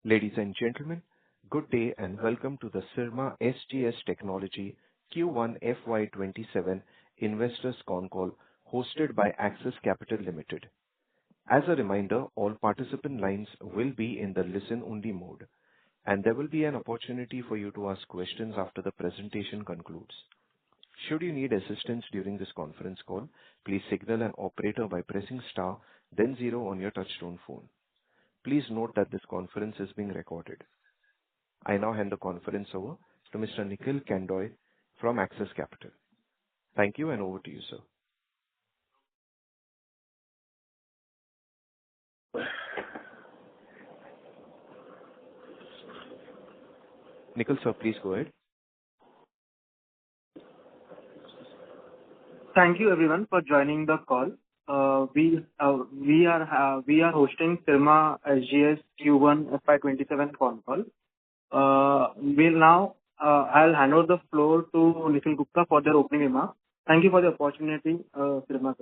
Ladies and gentlemen, good day and welcome to the Syrma SGS Technology Q1FY27 Investors Con Call hosted by Axis Capital Limited. As a reminder, all participant lines will be in the listen-only mode, and there will be an opportunity for you to ask questions after the presentation concludes. Should you need assistance during this conference call, please signal an operator by pressing star, then 0 on your touchtone phone. Please note that this conference is being recorded. I now hand the conference over to Mr. Nikhil Kandoy from Axis Capital. Thank you, and over to you, sir. Nikhil, sir, please go ahead. Thank you everyone for joining the call. We are hosting Syrma SGS Q1FY27 con call. I'll hand over the floor to Nikhil Gupta for their opening remarks. Thank you for the opportunity, Syrma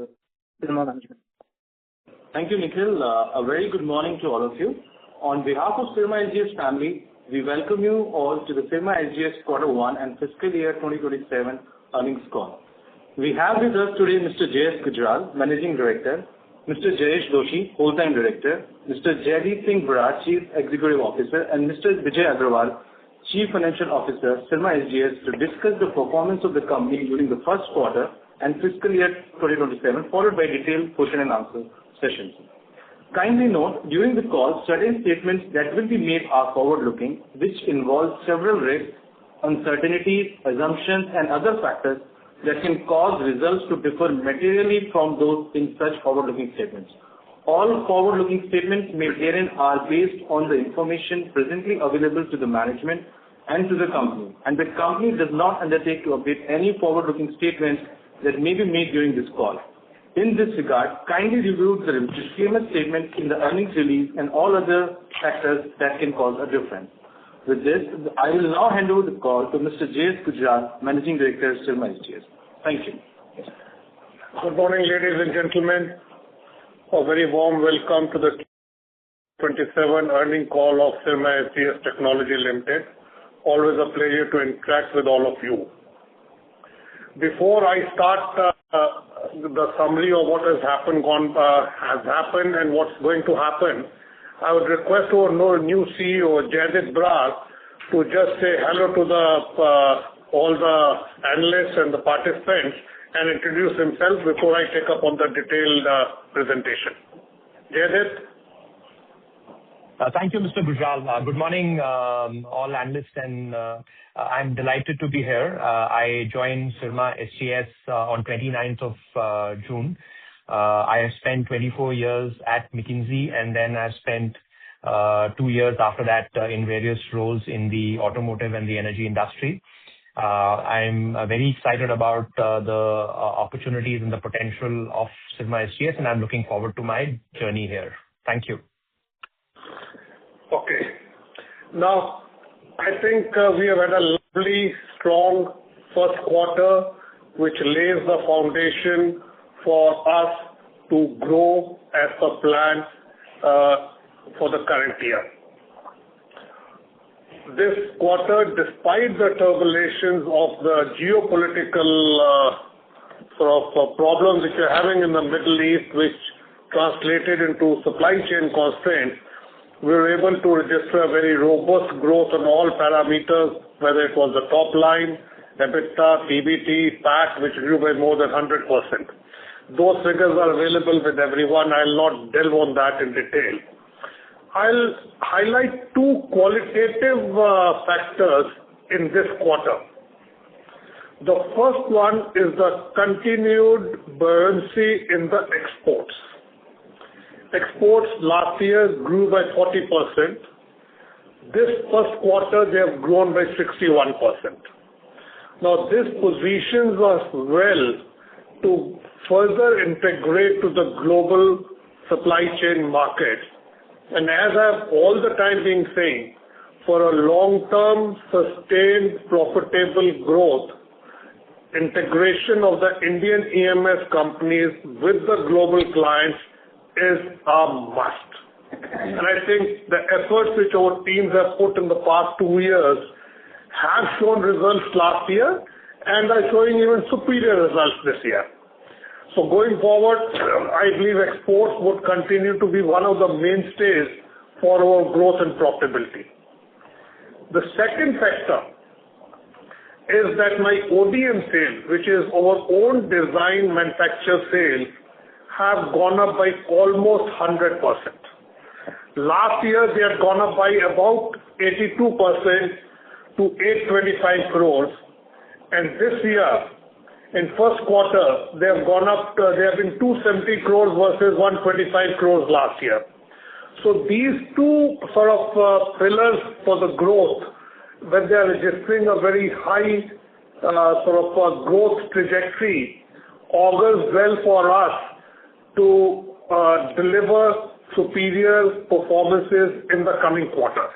management. Thank you, Nikhil. A very good morning to all of you. On behalf of Syrma SGS family, we welcome you all to the Syrma SGS Q1 and fiscal year 2027 earnings call. We have with us today Mr. J.S. Gujral, Managing Director, Mr. Jayesh Doshi, Whole-Time Director, Mr. Jaideep Singh Brar, Chief Executive Officer, and Mr. Vijay Agrawal, Chief Financial Officer, Syrma SGS, to discuss the performance of the company during the first quarter and fiscal year 2027, followed by detailed question and answer sessions. Kindly note, during the call, certain statements that will be made are forward-looking, which involve several risks, uncertainties, assumptions, and other factors that can cause results to differ materially from those in such forward-looking statements. All forward-looking statements made herein are based on the information presently available to the management and to the company, and the company does not undertake to update any forward-looking statements that may be made during this call. In this regard, kindly review the disclaimer statement in the earnings release and all other factors that can cause a difference. With this, I will now hand over the call to Mr. J.S. Gujral, Managing Director, Syrma SGS. Thank you. Good morning, ladies and gentlemen. A very warm welcome to the 27 earning call of Syrma SGS Technology Limited. Always a pleasure to interact with all of you. Before I start the summary of what has happened and what's going to happen, I would request our new CEO, Jaideep Brar, to just say hello to all the analysts and the participants and introduce himself before I take up on the detailed presentation. Jaideep? Thank you, Mr. Gujral. Good morning, all analysts, and I'm delighted to be here. I joined Syrma SGS on 29th of June. I have spent 24 years at McKinsey, and then I spent 2 years after that in various roles in the automotive and the energy industry. I'm very excited about the opportunities and the potential of Syrma SGS, and I'm looking forward to my journey here. Thank you. Okay. Now, I think we have had a lovely, strong first quarter, which lays the foundation for us to grow as per plan for the current year. This quarter, despite the turbulences of the geopolitical problems which are having in the Middle East, which translated into supply chain constraints, we were able to register a very robust growth on all parameters, whether it was the top line, EBITDA, PBT, PAT, which grew by more than 100%. Those figures are available with everyone. I'll not delve on that in detail. I'll highlight two qualitative factors in this quarter. The first one is the continued buoyancy in the exports. Exports last year grew by 40%. This first quarter, they have grown by 61%. Now, this positions us well to further integrate to the global supply chain market. And as I've all the time been saying, for a long-term, sustained, profitable growth, integration of the Indian EMS companies with the global clients is a must. And I think the efforts which our teams have put in the past 2 years have shown results last year and are showing even superior results this year. So going forward, I believe exports would continue to be one of the mainstays for our growth and profitability. The second factor is that my ODM sales, which is our own design manufacture sales, have gone up by almost 100%. Last year, they had gone up by about 82% to 825 crores. And this year, in first quarter, they have gone up, they have been 270 crores versus 125 crores last year. So these two sort of pillars for the growth, when they are registering a very high growth trajectory, augurs well for us to deliver superior performances in the coming quarters.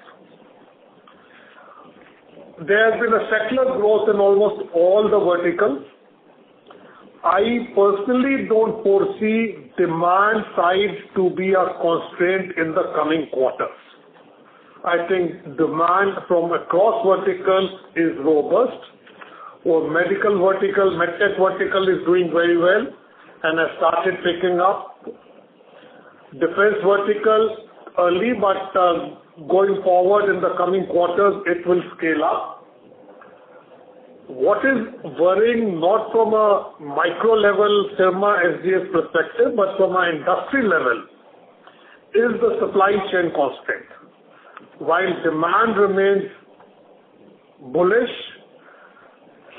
There has been a secular growth in almost all the verticals. I personally don't foresee demand side to be a constraint in the coming quarters. I think demand from across verticals is robust. Our medical vertical, medtech vertical is doing very well and has started picking up. Defense vertical early, but going forward in the coming quarters, it will scale up. What is worrying not from a micro level Syrma SGS perspective, but from an industry level, is the supply chain constraint. While demand remains bullish,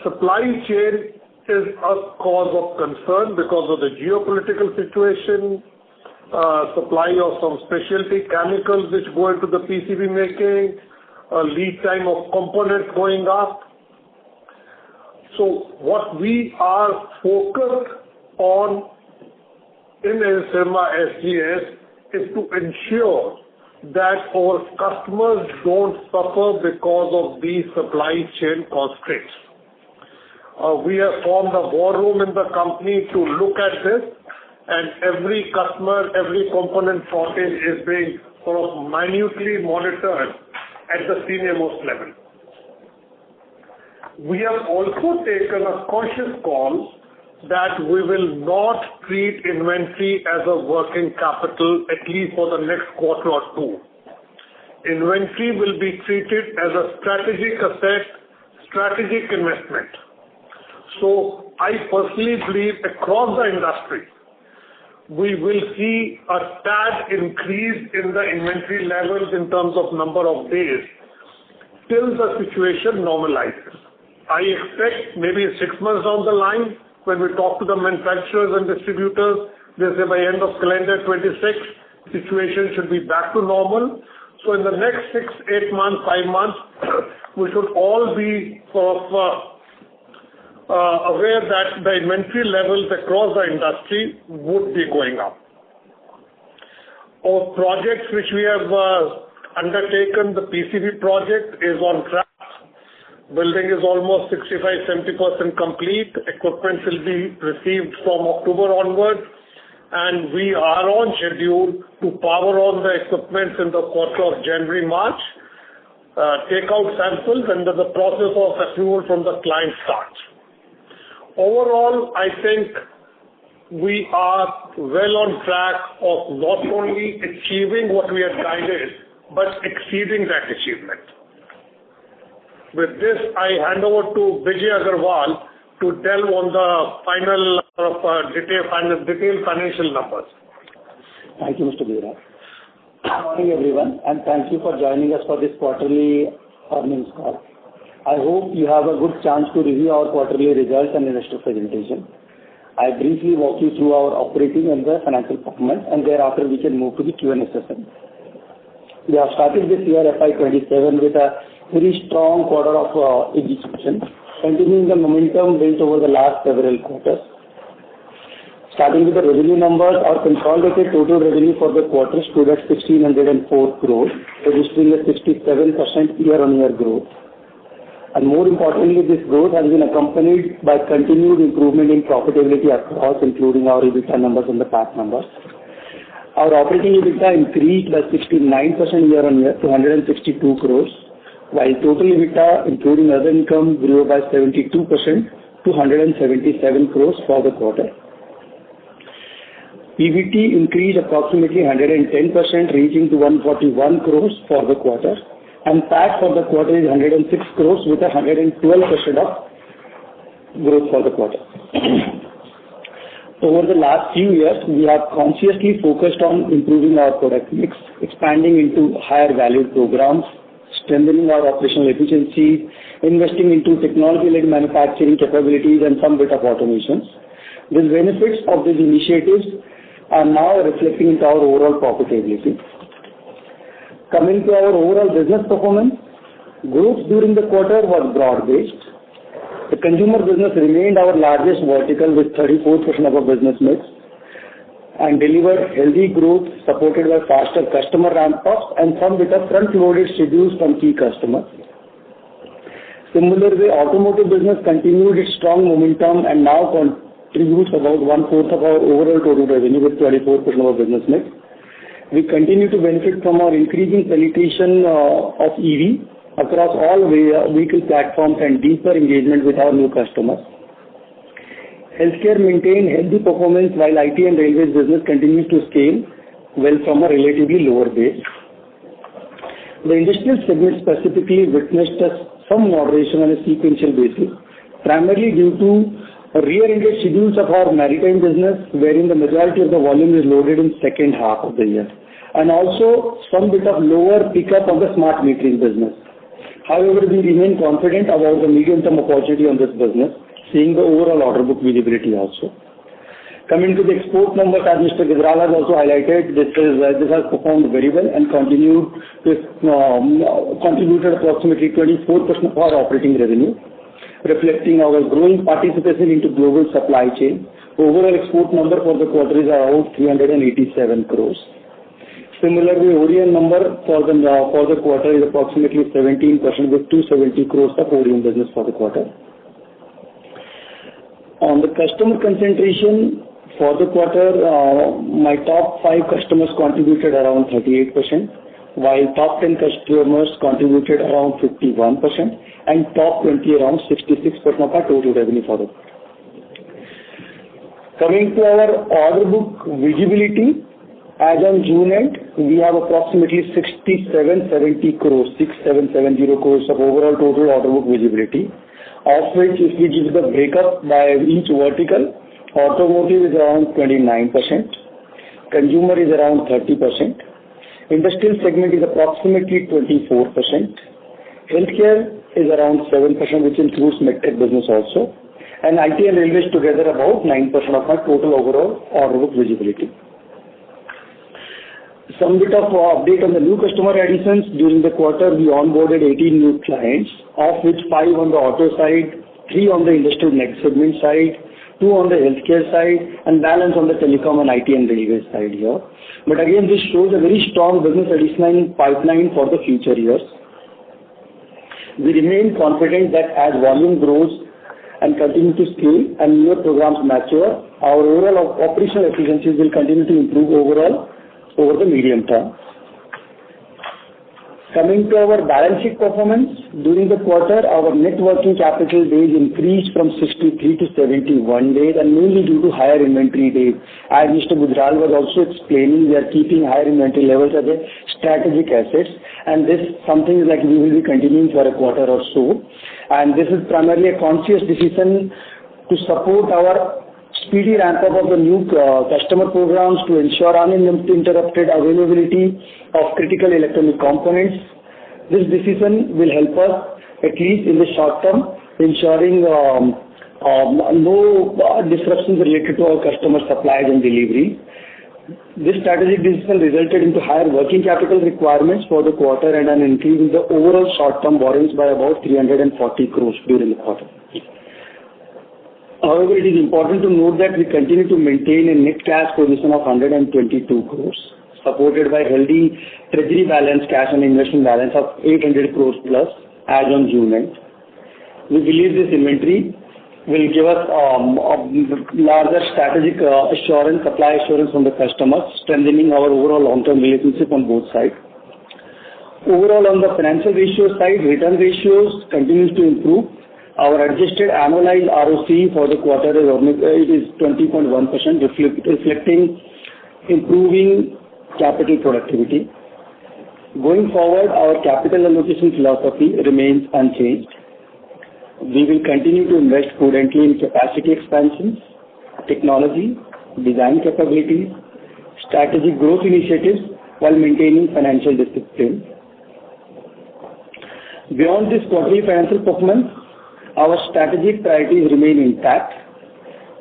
supply chain is a cause of concern because of the geopolitical situation, supply of some specialty chemicals which go into the PCB making, lead time of components going up. So what we are focused on in Syrma SGS is to ensure that our customers don't suffer because of these supply chain constraints. We have formed a war room in the company to look at this, and every customer, every component shortage is being sort of minutely monitored at the senior most level. We have also taken a conscious call that we will not treat inventory as a working capital, at least for the next quarter or two. Inventory will be treated as a strategic asset, strategic investment. So I personally believe across the industry, we will see a tad increase in the inventory levels in terms of number of days till the situation normalizes. I expect maybe 6 months down the line, when we talk to the manufacturers and distributors, they say by end of calendar 26, situation should be back to normal. So in the next 6, 8 months, 5 months, we should all be sort of aware that the inventory levels across the industry would be going up. Our projects which we have undertaken, the PCB project is on track. Building is almost 65-70% complete. Equipment will be received from October onwards, and we are on schedule to power on the equipment in the quarter of January-March, take out samples, and the process of approval from the client starts. Overall, I think we are well on track of not only achieving what we had guided, but exceeding that achievement. With this, I hand over to Vijay Agarwal to delve on the final detailed financial numbers. Thank you, Mr. Bira. Good morning, everyone, and thank you for joining us for this quarterly earnings call. I hope you have a good chance to review our quarterly results and investor presentation. I briefly walk you through our operating and the financial performance, and thereafter we can move to the Q&A session. We have started this year FY27 with a very strong quarter of execution, continuing the momentum built over the last several quarters. Starting with the revenue numbers, our consolidated total revenue for the quarter stood at 1,604 crores, registering a 67% year-on-year growth. And more importantly, this growth has been accompanied by continued improvement in profitability across, including our EBITDA numbers and the PAT numbers. Our operating EBITDA increased by 69% year-on-year to 162 crores, while total EBITDA, including other income, grew by 72% to 177 crores for the quarter. PBT increased approximately 110%, reaching to 141 crores for the quarter, and PAT for the quarter is 106 crores with 112% of growth for the quarter. Over the last few years, we have consciously focused on improving our product mix, expanding into higher value programs, strengthening our operational efficiency, investing into technology-led manufacturing capabilities and some bit of automations. The benefits of these initiatives are now reflecting into our overall profitability. Coming to our overall business performance, growth during the quarter was broad-based. The consumer business remained our largest vertical with 34% of our business mix and delivered healthy growth supported by faster customer ramp-ups and some bit of front-loaded schedules from key customers. Similarly, automotive business continued its strong momentum and now contributes about 1/4 of our overall total revenue with 24% of our business mix. We continue to benefit from our increasing penetration of EV across all vehicle platforms and deeper engagement with our new customers. Healthcare maintained healthy performance while IT and railways business continues to scale well from a relatively lower base. The industrial segment specifically witnessed some moderation on a sequential basis, primarily due to rear-ended schedules of our maritime business, wherein the majority of the volume is loaded in second half of the year, and also some bit of lower pickup of the smart metering business. However, we remain confident about the medium-term opportunity on this business, seeing the overall order book visibility also. Coming to the export numbers, as Mr. Gujral has also highlighted, this has performed very well and contributed approximately 24% of our operating revenue, reflecting our growing participation into global supply chain. Overall export number for the quarter is around 387 crores. Similarly, ODM number for the quarter is approximately 17% with 270 crores of ODM business for the quarter. On the customer concentration for the quarter, my top 5 customers contributed around 38%, while top 10 customers contributed around 51% and top 20 around 66% of our total revenue for the quarter. Coming to our order book visibility, as on June end, we have approximately 6770 crores of overall total order book visibility, of which if we give the breakup by each vertical, automotive is around 29%, consumer is around 30%, industrial segment is approximately 24%, healthcare is around 7%, which includes medtech business also, and IT and railways together about 9% of our total overall order book visibility. Some bit of update on the new customer additions. During the quarter, we onboarded 18 new clients, of which 5 on the auto side, 3 on the industrial next segment side, 2 on the healthcare side, and balance on the telecom and IT and railway side here. But again, this shows a very strong business addition pipeline for the future years. We remain confident that as volume grows and continue to scale and newer programs mature, our overall operational efficiencies will continue to improve overall over the medium term. Coming to our balance sheet performance, during the quarter, our net working capital days increased from 63 to 71 days, and mainly due to higher inventory days. As Mr. Gujral was also explaining, we are keeping higher inventory levels as a strategic assets, and this is something like we will be continuing for a quarter or so. And this is primarily a conscious decision to support our speedy ramp-up of the new customer programs to ensure uninterrupted availability of critical electronic components. This decision will help us, at least in the short term, ensuring no disruptions related to our customer supplies and delivery. This strategic decision resulted into higher working capital requirements for the quarter and an increase in the overall short-term borrowings by about 340 crores during the quarter. However, it is important to note that we continue to maintain a net cash position of 122 crores, supported by healthy treasury balance, cash and investment balance of 800 crores plus as on June end. We believe this inventory will give us a larger strategic assurance, supply assurance from the customers, strengthening our overall long-term relationship on both sides. Overall, on the financial ratio side, return ratios continues to improve. Our adjusted annualized ROC for the quarter is 20.1%, reflecting improving capital productivity. Going forward, our capital allocation philosophy remains unchanged. We will continue to invest prudently in capacity expansions, technology, design capabilities, strategic growth initiatives while maintaining financial discipline. Beyond this quarterly financial performance, our strategic priorities remain intact.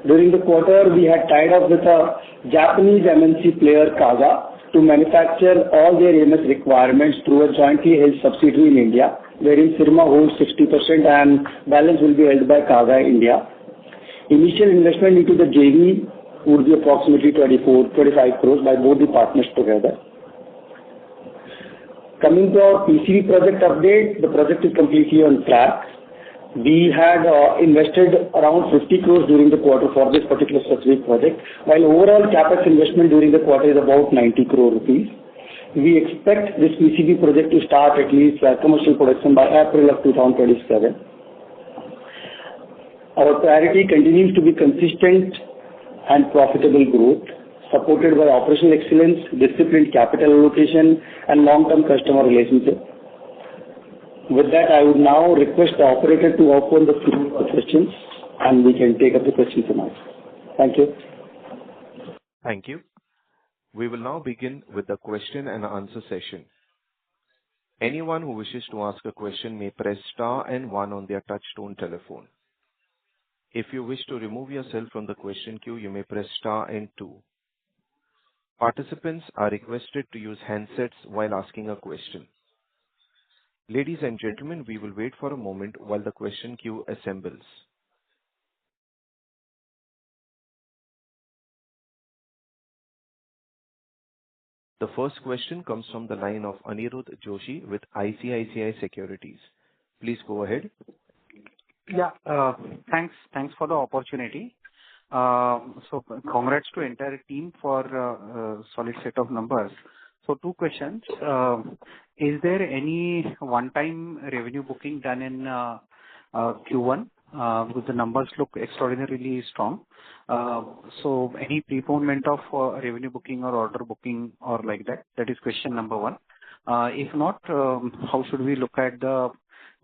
During the quarter, we had tied up with a Japanese MNC player, Kaga, to manufacture all their AMS requirements through a jointly held subsidiary in India, wherein Syrma holds 60% and balance will be held by Kaga India. Initial investment into the JV would be approximately 25 crores by both the partners together. Coming to our PCB project update, the project is completely on track. We had invested around 50 crores during the quarter for this particular specific project, while overall capex investment during the quarter is about 90 crore rupees. We expect this PCB project to start at least commercial production by April of 2027. Our priority continues to be consistent and profitable growth, supported by operational excellence, disciplined capital allocation, and long-term customer relationship. With that, I would now request the operator to open the floor for questions, and we can take up the questions and answers. Thank you. Thank you. We will now begin with the question and answer session. Anyone who wishes to ask a question may press star and one on their touchtone telephone. If you wish to remove yourself from the question queue, you may press star and two. Participants are requested to use handsets while asking a question. Ladies and gentlemen, we will wait for a moment while the question queue assembles. The first question comes from the line of Aniruddh Joshi with ICICI Securities. Please go ahead. Yeah, thanks for the opportunity. So congrats to entire team for solid set of numbers. So two questions. Is there any one-time revenue booking done in Q1? Because the numbers look extraordinarily strong. So any preponement of revenue booking or order booking or like that? That is question number one. If not, how should we look at the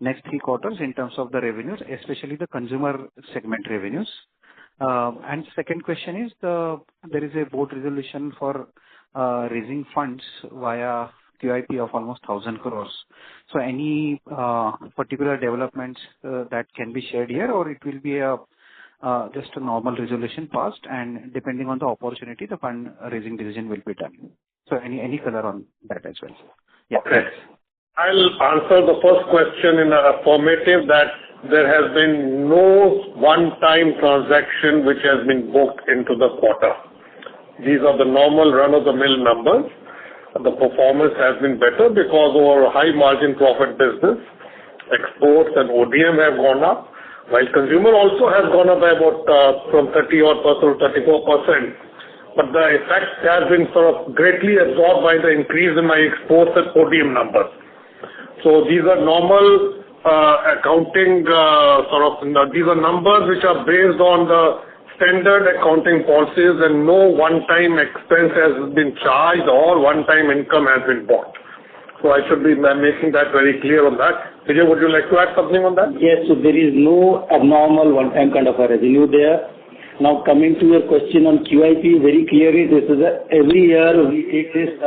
next 3 quarters in terms of the revenues, especially the consumer segment revenues? And second question is, there is a board resolution for raising funds via QIP of almost 1,000 crores. So any particular developments that can be shared here, or it will be just a normal resolution passed, and depending on the opportunity, the fund raising decision will be done. So any color on that as well? Yeah. Okay. I'll answer the first question in a affirmative, that there has been no one-time transaction which has been booked into the quarter. These are the normal run-of-the-mill numbers. The performance has been better because our high-margin profit business, exports and ODM have gone up, while consumer also has gone up by about from 30-odd% to 34%. But the effect has been sort of greatly absorbed by the increase in my exports and ODM numbers. So these are normal accounting these are numbers which are based on the standard accounting policies, and no one-time expense has been charged or one-time income has been bought. So I should be making that very clear on that. Vijay, would you like to add something on that? Yes, so there is no abnormal one-time kind of a revenue there. Now coming to your question on QIP, very clearly this is every year we take this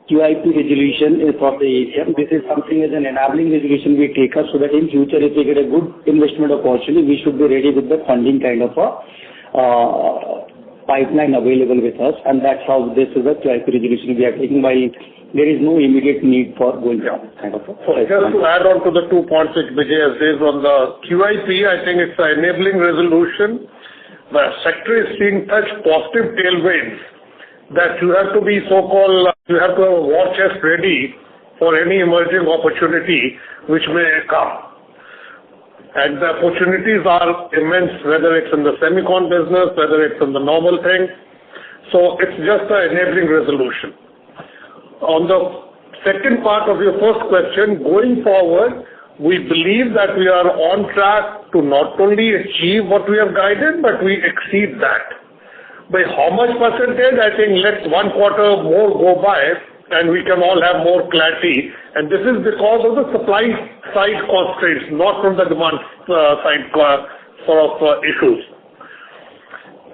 QIP resolution from the AGM. This is something as an enabling resolution we take up so that in future if we get a good investment opportunity, we should be ready with the funding kind of a pipeline available with us, and that's how this is a QIP resolution we are taking, while there is no immediate need for going down kind of a. Just to add on to the 2 points which Vijay has raised on the QIP, I think it's an enabling resolution. The sector is seeing such positive tailwinds that you have to be so-called, you have to have a war chest ready for any emerging opportunity which may come. And the opportunities are immense, whether it's in the semicon business, whether it's in the normal thing. So it's just an enabling resolution. On the second part of your first question, going forward, we believe that we are on track to not only achieve what we have guided, but we exceed that. By how much percentage, I think let one quarter more go by and we can all have more clarity. And this is because of the supply side constraints, not from the demand side issues.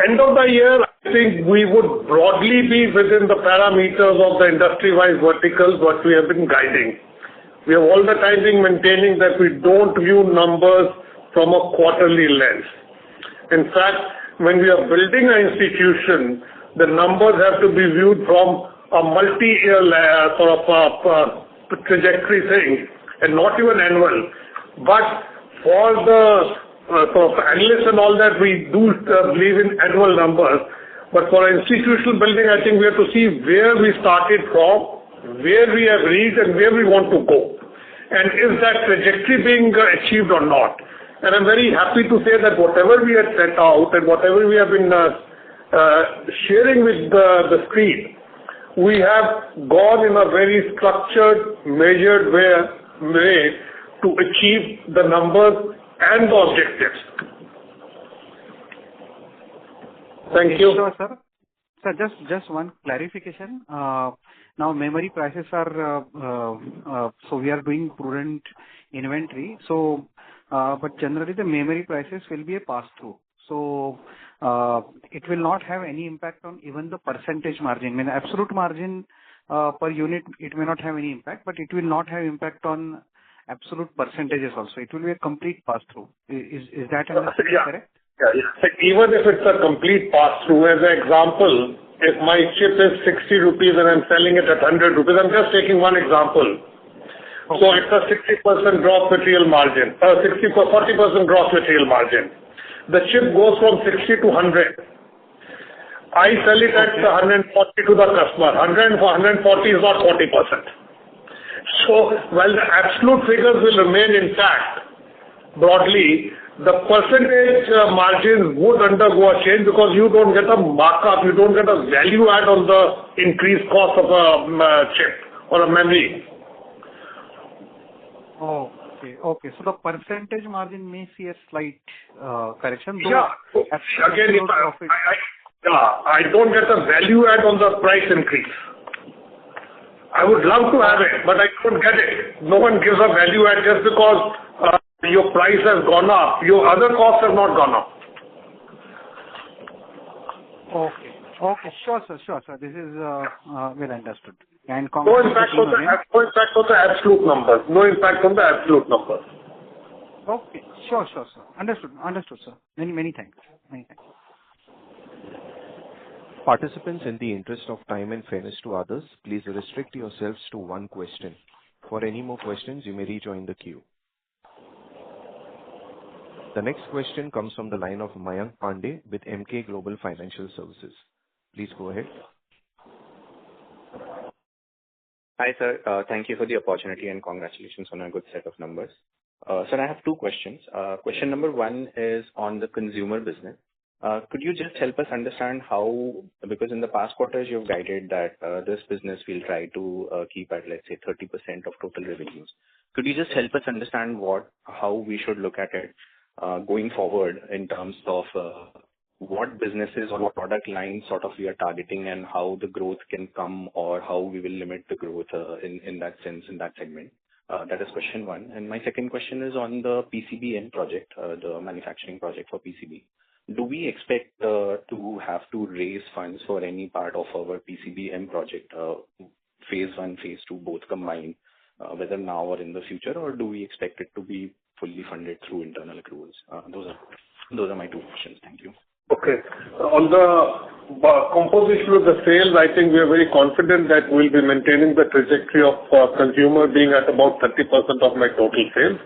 End of the year, I think we would broadly be within the parameters of the industry-wise verticals what we have been guiding. We have all the time been maintaining that we don't view numbers from a quarterly lens. In fact, when we are building an institution, the numbers have to be viewed from a multi-year trajectory thing and not even annual. But for the analysts and all that, we do believe in annual numbers. But for institutional building, I think we have to see where we started from, where we have reached and where we want to go. And is that trajectory being achieved or not? And I'm very happy to say that whatever we had set out and whatever we have been sharing with the street, we have gone in a very structured, measured way to achieve the numbers and the objectives. Thank you. Sure, sir. Sir, just one clarification. Now memory prices are, so we are doing prudent inventory. So, but generally the memory prices will be a pass-through. So, it will not have any impact on even the percentage margin. I mean, absolute margin per unit, it may not have any impact, but it will not have impact on absolute percentages also. It will be a complete pass-through. Is that correct? Yeah. Even if it's a complete pass-through, as an example, if my chip is 60 rupees and I'm selling it at 100 rupees, I'm just taking one example. Okay. So it's a 60% gross material margin, 40% gross material margin. The chip goes from 60 to 100. I sell it at 140 to the customer. 140 is not 40%. So while the absolute figures will remain intact, broadly, the percentage margins would undergo a change because you don't get a markup, you don't get a value add on the increased cost of a chip or a memory. Oh, okay. So the percentage margin may see a slight correction. Yeah. Again, I don't get a value add on the price increase. I would love to have it, but I don't get it. No one gives a value add just because your price has gone up. Your other costs have not gone up. Okay. Sure, sir. This is well understood. And no impact on the absolute numbers. No impact on the absolute numbers. Okay. Sure, sir. Understood, sir. Many thanks. Participants, in the interest of time and fairness to others, please restrict yourselves to one question. For any more questions, you may rejoin the queue. The next question comes from the line of Mayank Pandey with Emkay Global Financial Services. Please go ahead. Hi, sir. Thank you for the opportunity and congratulations on a good set of numbers. Sir, I have two questions. Question number one is on the consumer business. Could you just help us understand how, because in the past quarters you've guided that this business will try to keep at, let's say, 30% of total revenues. Could you just help us understand how we should look at it going forward in terms of what businesses or what product lines sort of we are targeting and how the growth can come or how we will limit the growth in that sense, in that segment? That is question one. And my second question is on the PCBM project, the manufacturing project for PCB. Do we expect to have to raise funds for any part of our PCBM project, phase 1, phase 2, both combined, whether now or in the future, or do we expect it to be fully funded through internal accruals? Those are my two questions. Thank you. Okay. On the composition of the sales, I think we are very confident that we'll be maintaining the trajectory of consumer being at about 30% of my total sales.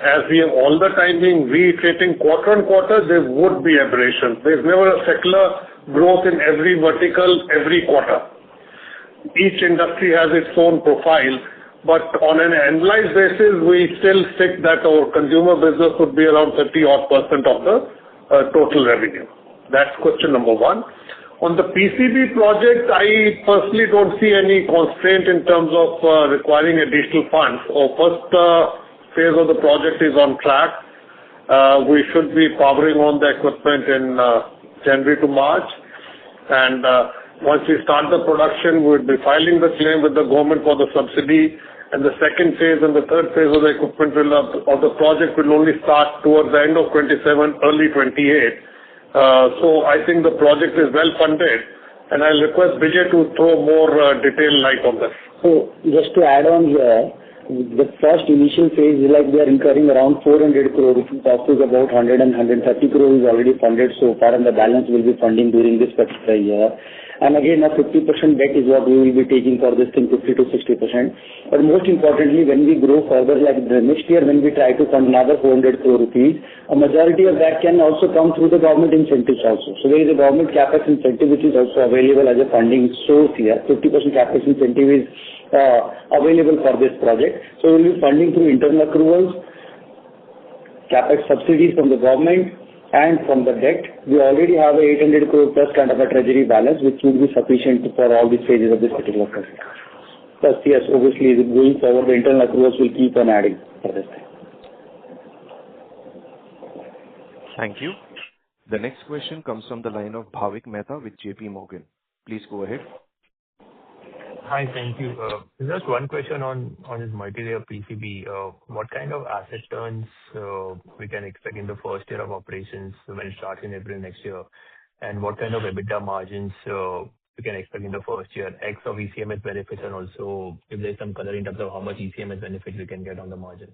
As we have all the time been reiterating quarter on quarter, there would be aberrations. There's never a secular growth in every vertical, every quarter. Each industry has its own profile. But on an annualized basis, we still stick that our consumer business would be around 30-odd% of the total revenue. That's question number one. On the PCB project, I personally don't see any constraint in terms of requiring additional funds. Our first phase of the project is on track. We should be powering on the equipment in January to March. And once we start the production, we'll be filing the claim with the government for the subsidy. And the second phase and the third phase of the equipment of the project will only start towards the end of 27, early 28. So I think the project is well funded, and I'll request Vijay to throw more detailed light on this. So just to add on here, the first initial phase is like we are incurring around 400 crore, which cost is about 100 and 130 crore is already funded so far, and the balance will be funding during this particular year. And again, a 50% debt is what we will be taking for this thing, 50 to 60%. But most importantly, when we grow further, like the next year, when we try to fund another 400 crore rupees, a majority of that can also come through the government incentives also. So there is a government capex incentive which is also available as a funding source here. 50% capex incentive is available for this project. So we will be funding through internal accruals, capex subsidies from the government, and from the debt. We already have a 800 crore plus kind of a treasury balance, which will be sufficient for all these phases of this particular project. Plus, yes, obviously, going forward, the internal accruals will keep on adding for this thing. Thank you. The next question comes from the line of Bhavik Mehta with JP Morgan. Please go ahead. Hi, thank you. Just one question on this multi-layer PCB. What kind of asset turns we can expect in the first year of operations when it starts in April next year? And what kind of EBITDA margins we can expect in the first year, X of ECMS benefits, and also if there's some color in terms of how much ECMS benefits we can get on the margins?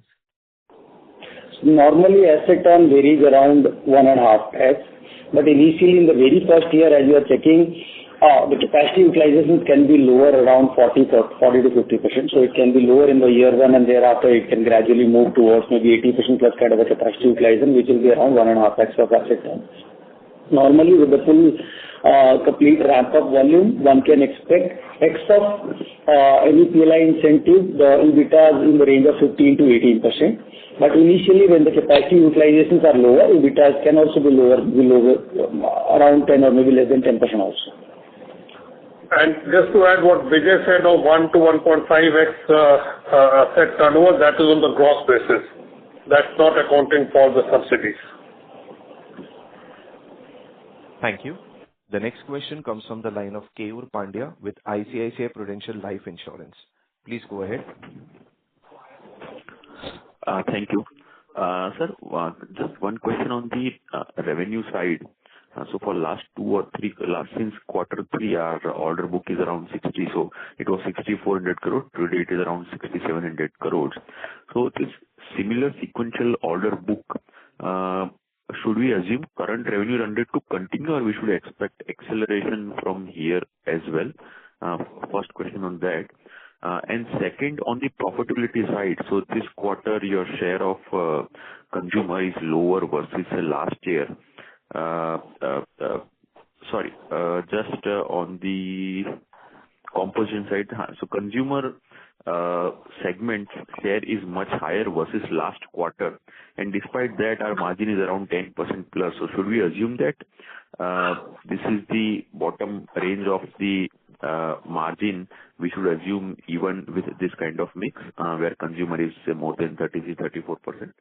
So normally, asset turn varies around 1.5x. But initially, in the very first year, as you are checking, the capacity utilization can be lower around 40 to 50%. So it can be lower in the year one, and thereafter it can gradually move towards maybe 80% plus kind of a capacity utilization, which will be around 1.5x of asset turn. Normally, with the full complete ramp-up volume, one can expect X of any PLI incentive, the EBITDA is in the range of 15 to 18%. But initially, when the capacity utilizations are lower, EBITDA can also be lower, around 10 or maybe less than 10% also. And just to add what Vijay said of 1 to 1.5x asset turnover, that is on the gross basis. That's not accounting for the subsidies. Thank you. The next question comes from the line of Keyur Pandya with ICICI Prudential Life Insurance. Please go ahead. Thank you. Sir, just one question on the revenue side. So for since quarter 3, our order book is around 60. So it was 6,400 crore. Today it is around 6,700 crores. So this similar sequential order book, should we assume current revenue run rate to continue, or we should expect acceleration from here as well? First question on that. And second, on the profitability side, so this quarter your share of consumer is lower versus last year. Just on the composition side, so consumer segment share is much higher versus last quarter, and despite that our margin is around 10% plus. So should we assume that this is the bottom range of the margin we should assume even with this kind of mix where consumer is more than 34%?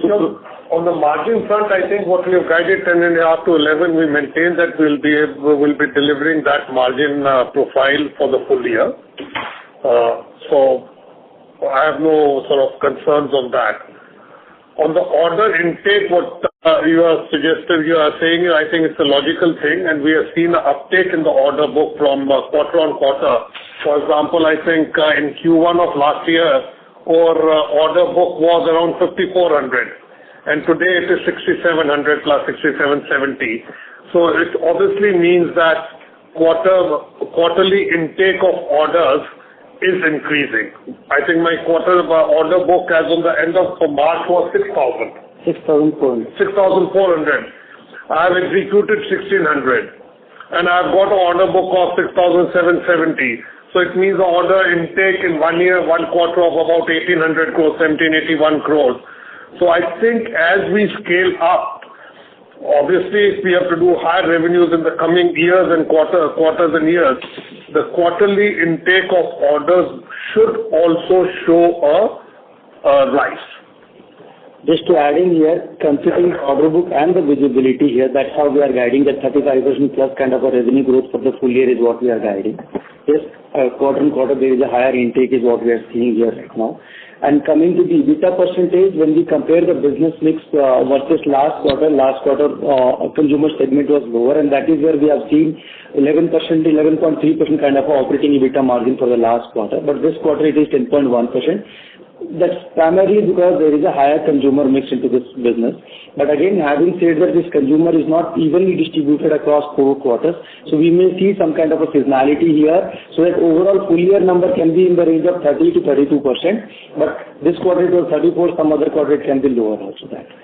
So on the margin front, I think what we have guided 10.5 to 11, we maintain that we will be delivering that margin profile for the full year. So I have no sort of concerns on that. On the order intake, what you are saying, I think it's a logical thing, and we have seen an uptake in the order book from quarter on quarter. For example, I think in Q1 of last year, our order book was around 5,400, and today it is 6,700 plus 6,770. So it obviously means that quarterly intake of orders is increasing. I think my quarter order book as on the end of March was 6,400. I have executed 1,600, and I've got an order book of 6,770. So it means the order intake in 1 year, 1 quarter of about 1,800 crores, 1,781 crores. So I think as we scale up, obviously if we have to do higher revenues in the coming years and quarters and years, the quarterly intake of orders should also show a rise. Just to add in here, considering order book and the visibility here, that's how we are guiding that 35% plus kind of a revenue growth for the full year is what we are guiding. Yes, quarter-on-quarter there is a higher intake is what we are seeing here right now. And coming to the EBITDA percentage, when we compare the business mix versus last quarter, consumer segment was lower, and that is where we have seen 11%, 11.3% kind of operating EBITDA margin for the last quarter. But this quarter it is 10.1%. That's primarily because there is a higher consumer mix into this business. But again, having said that, this consumer is not evenly distributed across 4 quarters, so we may see some kind of a seasonality here, so that overall full year number can be in the range of 30 to 32%. But this quarter it was 34, some other quarter it can be lower also that way.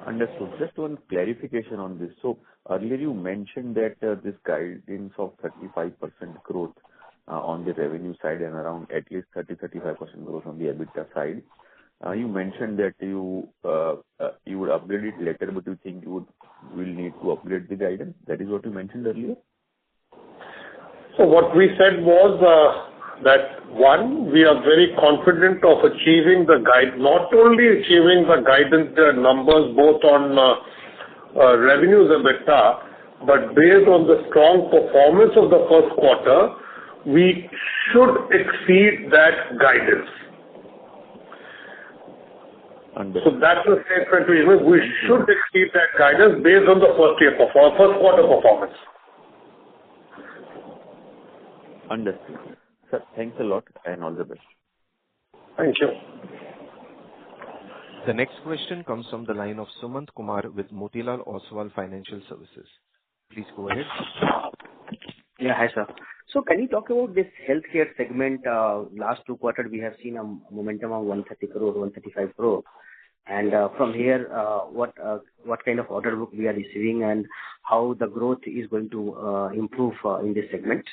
Understood. Just one clarification on this. So earlier you mentioned that this guidance of 35% growth on the revenue side and around at least 30-35% growth on the EBITDA side. You mentioned that you would upgrade it later, but you think you will need to upgrade the guidance. That is what you mentioned earlier? So what we said was that one, we are very confident of achieving the not only achieving the guidance numbers both on revenues EBITDA, but based on the strong performance of the first quarter, we should exceed that guidance. Understood. So that's the statement we make. We should exceed that guidance based on the first quarter performance. Understood. Sir, thanks a lot and all the best. Thank you. The next question comes from the line of Sumant Kumar with Motilal Oswal Financial Services. Please go ahead. Yeah, hi sir. So can you talk about this healthcare segment? Last 2 quarters we have seen a momentum of 130 crore, 135 crore. And from here, what kind of order book we are receiving and how the growth is going to improve in this segment?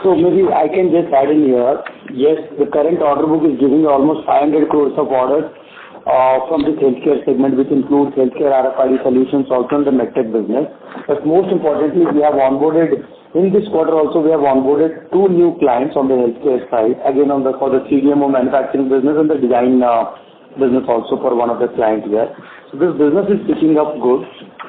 So maybe I can just add in here. Yes, the current order book is giving almost 500 crores of orders from this healthcare segment, which includes healthcare RFID solutions, also in the medtech business. But most importantly, we have onboarded, in this quarter also, we have onboarded 2 new clients on the healthcare side, again for the CDMO manufacturing business and the design business also for one of the clients here. So this business is picking up good.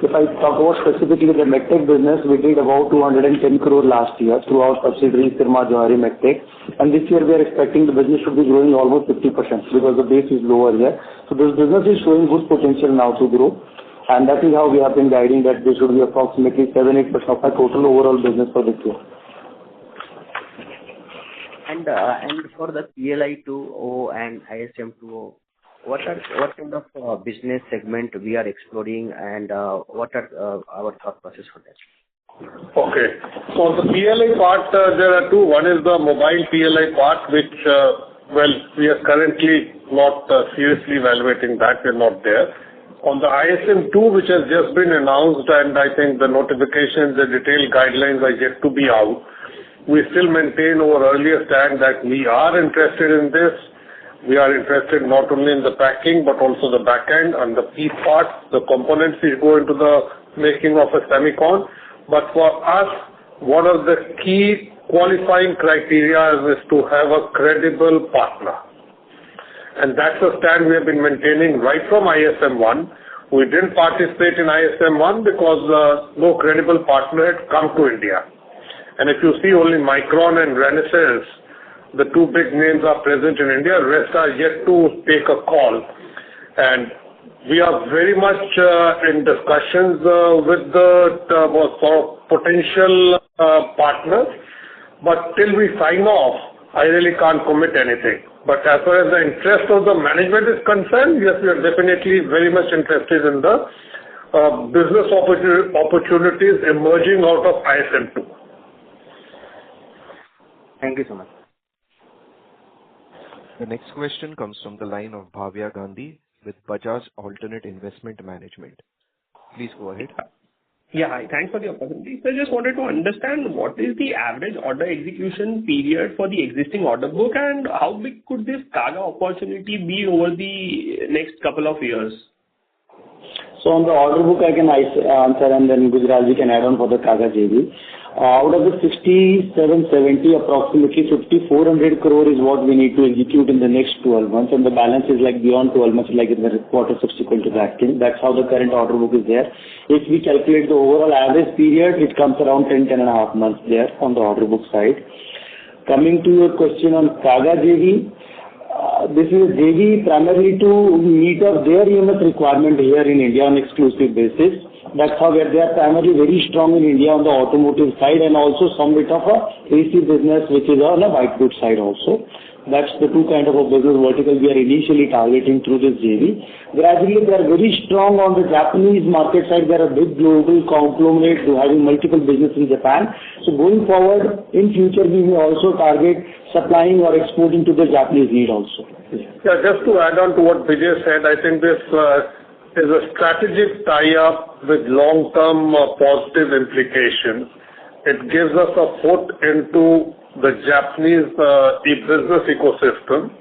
If I talk about specifically the medtech business, we did about 210 crore last year through our subsidiary Syrma Medtech. And this year we are expecting the business should be growing almost 50% because the base is lower here. So this business is showing good potential now to grow. And that is how we have been guiding that there should be approximately 7-8% of our total overall business for this year. And for the PLI-2O and ISM-2O, what kind of business segment we are exploring and what are our thought process for that? Okay. So on the PLI part, there are 2. One is the mobile PLI part, which, we are currently not seriously evaluating that. We're not there. On the ISM-2, which has just been announced, and I think the notifications, the detailed guidelines are yet to be out, we still maintain our earlier stand that we are interested in this. We are interested not only in the packing, but also the back end and the piece parts, the components which go into the making of a semicon. But for us, one of the key qualifying criteria is to have a credible partner. And that's a stand we have been maintaining right from ISM-1. We didn't participate in ISM-1 because no credible partner had come to India. And if you see only Micron and Renesas, the 2 big names are present in India, rest are yet to take a call. And we are very much in discussions with the potential partners, but till we sign off, I really can't commit anything. But as far as the interest of the management is concerned, yes, we are definitely very much interested in the business opportunities emerging out of ISM-2. Thank you so much. The next question comes from the line of Bhavya Gandhi with Bajaj Alternate Investment Management. Please go ahead. Yeah, hi. Thanks for the opportunity. So I just wanted to understand what is the average order execution period for the existing order book, and how big could this Kaga opportunity be over the next couple of years? So on the order book, I can answer, and then Gujarat can add on for the Kaga JV. Out of the 6770, approximately 5400 crore is what we need to execute in the next 12 months, and the balance is like beyond 12 months, like in the quarter subsequent to that thing. That's how the current order book is there. If we calculate the overall average period, it comes around 10 and a half months there on the order book side. Coming to your question on Kaga JV, this is JV primarily to meet up their EMS requirement here in India on exclusive basis. That's how they are primarily very strong in India on the automotive side, and also some bit of a AC business, which is on the white goods side also. That's the two kind of a business vertical we are initially targeting through this JV. Gradually, they are very strong on the Japanese market side. They are a big global conglomerate to having multiple business in Japan. So going forward, in future, we may also target supplying or exporting to the Japanese need also. Yeah, just to add on to what Vijay said, I think this is a strategic tie-up with long-term positive implications. It gives us a foot into the Japanese business ecosystem.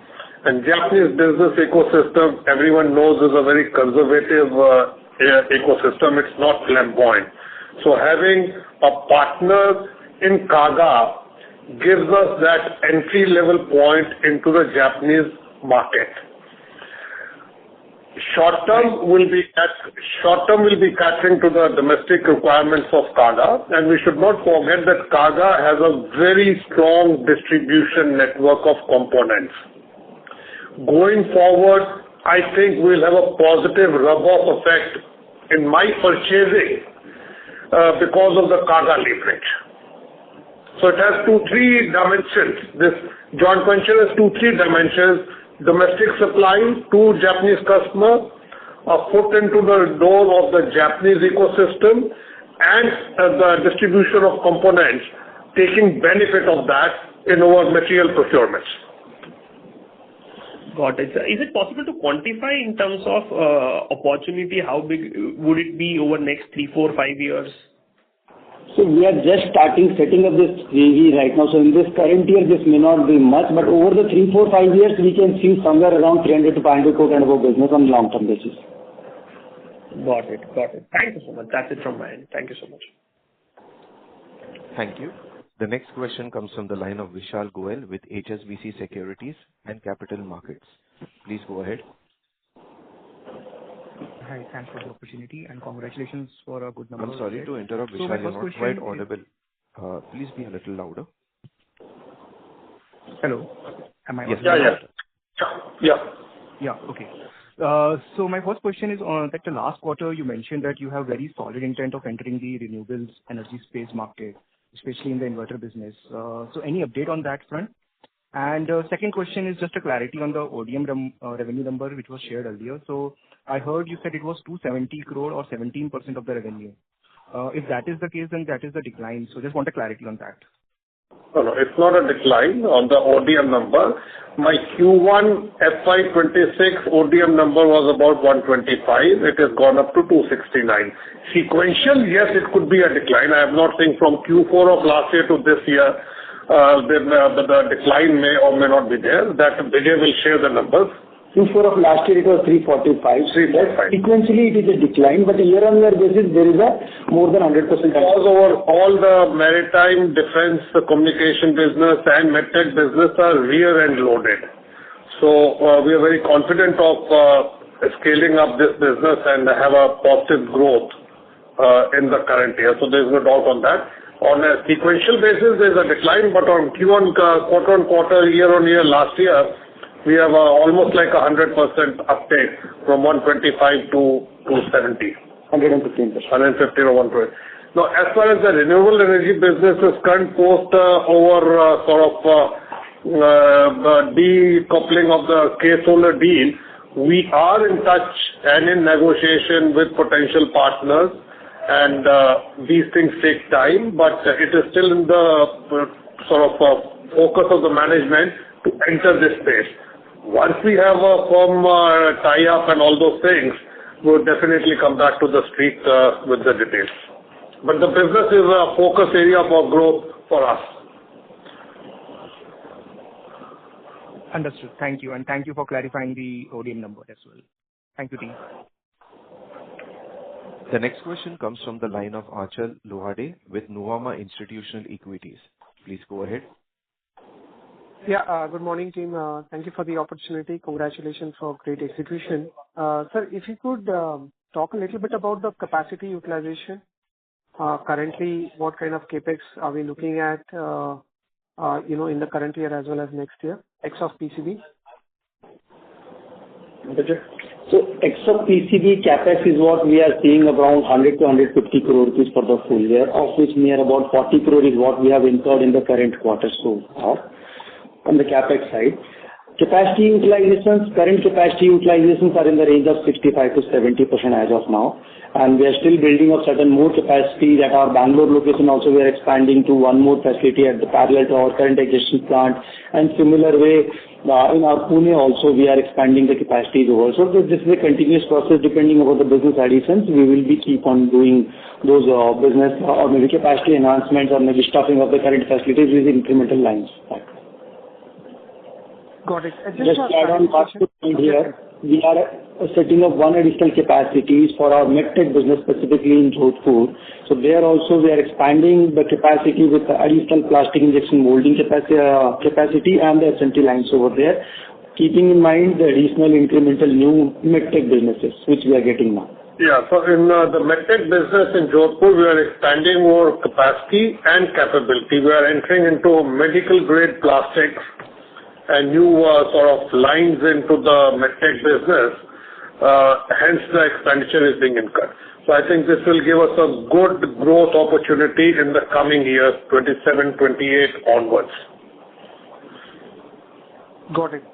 And Japanese business ecosystem, everyone knows, is a very conservative ecosystem. It's not flamboyant. So having a partner in Kaga gives us that entry-level point into the Japanese market. Short term will be catering to the domestic requirements of Kaga, and we should not forget that Kaga has a very strong distribution network of components. Going forward, I think we'll have a positive rub-off effect in my purchasing because of the Kaga leverage. So it has 2-3 dimensions. This joint venture has 2-3 dimensions. Domestic supply to Japanese customer, a foot into the door of the Japanese ecosystem, and the distribution of components, taking benefit of that in our material procurements. Got it. Is it possible to quantify in terms of opportunity, how big would it be over next 3, 4, 5 years? So we are just setting up this JV right now. So in this current year, this may not be much, but over the 3, 4, 5 years, we can see somewhere around 300 to 500 crore kind of a business on long-term basis. Got it. Thank you so much. That's it from my end. Thank you so much. Thank you. The next question comes from the line of Vishal Goel with HSBC Securities and Capital Markets. Please go ahead. Hi, thanks for the opportunity and congratulations for a good number. I'm sorry to interrupt, Vishal, you're not quite audible. Please be a little louder. Hello, am I audible? Yeah, okay. So my first question is on that the last quarter you mentioned that you have very solid intent of entering the renewables energy space market, especially in the inverter business. So any update on that front? And second question is just a clarity on the ODM revenue number which was shared earlier. So I heard you said it was 270 crore or 17% of the revenue. If that is the case, then that is the decline. So just want a clarity on that. No, it's not a decline on the ODM number. My Q1FY26 ODM number was about 125. It has gone up to 269. Sequential, yes, it could be a decline. I am not saying from Q4 of last year to this year, the decline may or may not be there. That Vijay will share the numbers. Q4 of last year it was 345. Sequentially it is a decline, but a year-on-year basis there is a more than 100%. Because all the maritime, defense, the communication business and medtech business are rear-end loaded. So we are very confident of scaling up this business and have a positive growth in the current year. So there is no doubt on that. On a sequential basis, there is a decline, but on Q1 quarter-on-quarter, year-on-year last year, we have almost like 100% uptake from 125 to 270. 115%. 150 or 120. Now, as far as the renewable energy business is concerned, post decoupling of the K-Solar deal, we are in touch and in negotiation with potential partners. And these things take time, but it is still in the focus of the management to enter this space. Once we have a firm tie-up and all those things, we'll definitely come back to the street with the details. But the business is a focus area for growth for us. Understood. Thank you. And thank you for clarifying the ODM number as well. Thank you, team. The next question comes from the line of Achal Lohade with Nuvama Institutional Equities. Please go ahead. Yeah, good morning, team. Thank you for the opportunity. Congratulations for great execution. Sir, if you could talk a little bit about the capacity utilization. Currently, what kind of CapEx are we looking at, in the current year as well as next year, ex of PCB? So, ex of PCB, CapEx is what we are seeing around 100 to 150 crore rupees for the full year, of which near about 40 crore is what we have incurred in the current quarter so far on the CapEx side. Capacity utilizations, current capacity utilizations are in the range of 65 to 70% as of now. And we are still building up certain more capacity at our Bangalore location. Also, we are expanding to one more facility at the parallel to our current existing plant. And similar way, in our Pune also, we are expanding the capacities over. So this is a continuous process depending on the business additions. We will be keep on doing those business or maybe capacity enhancements or maybe stuffing of the current facilities with incremental lines. Got it. Just add on last point here. We are setting up one additional capacities for our medtech business, specifically in Jodhpur. So there also we are expanding the capacity with the additional plastic injection molding capacity and the SMT lines over there, keeping in mind the additional incremental new medtech businesses which we are getting now. Yeah, so in the medtech business in Jodhpur, we are expanding more capacity and capability. We are entering into medical grade plastics and new sort of lines into the medtech business, hence the expenditure is being incurred. So I think this will give us a good growth opportunity in the coming years, 27, 28 onwards. Got it.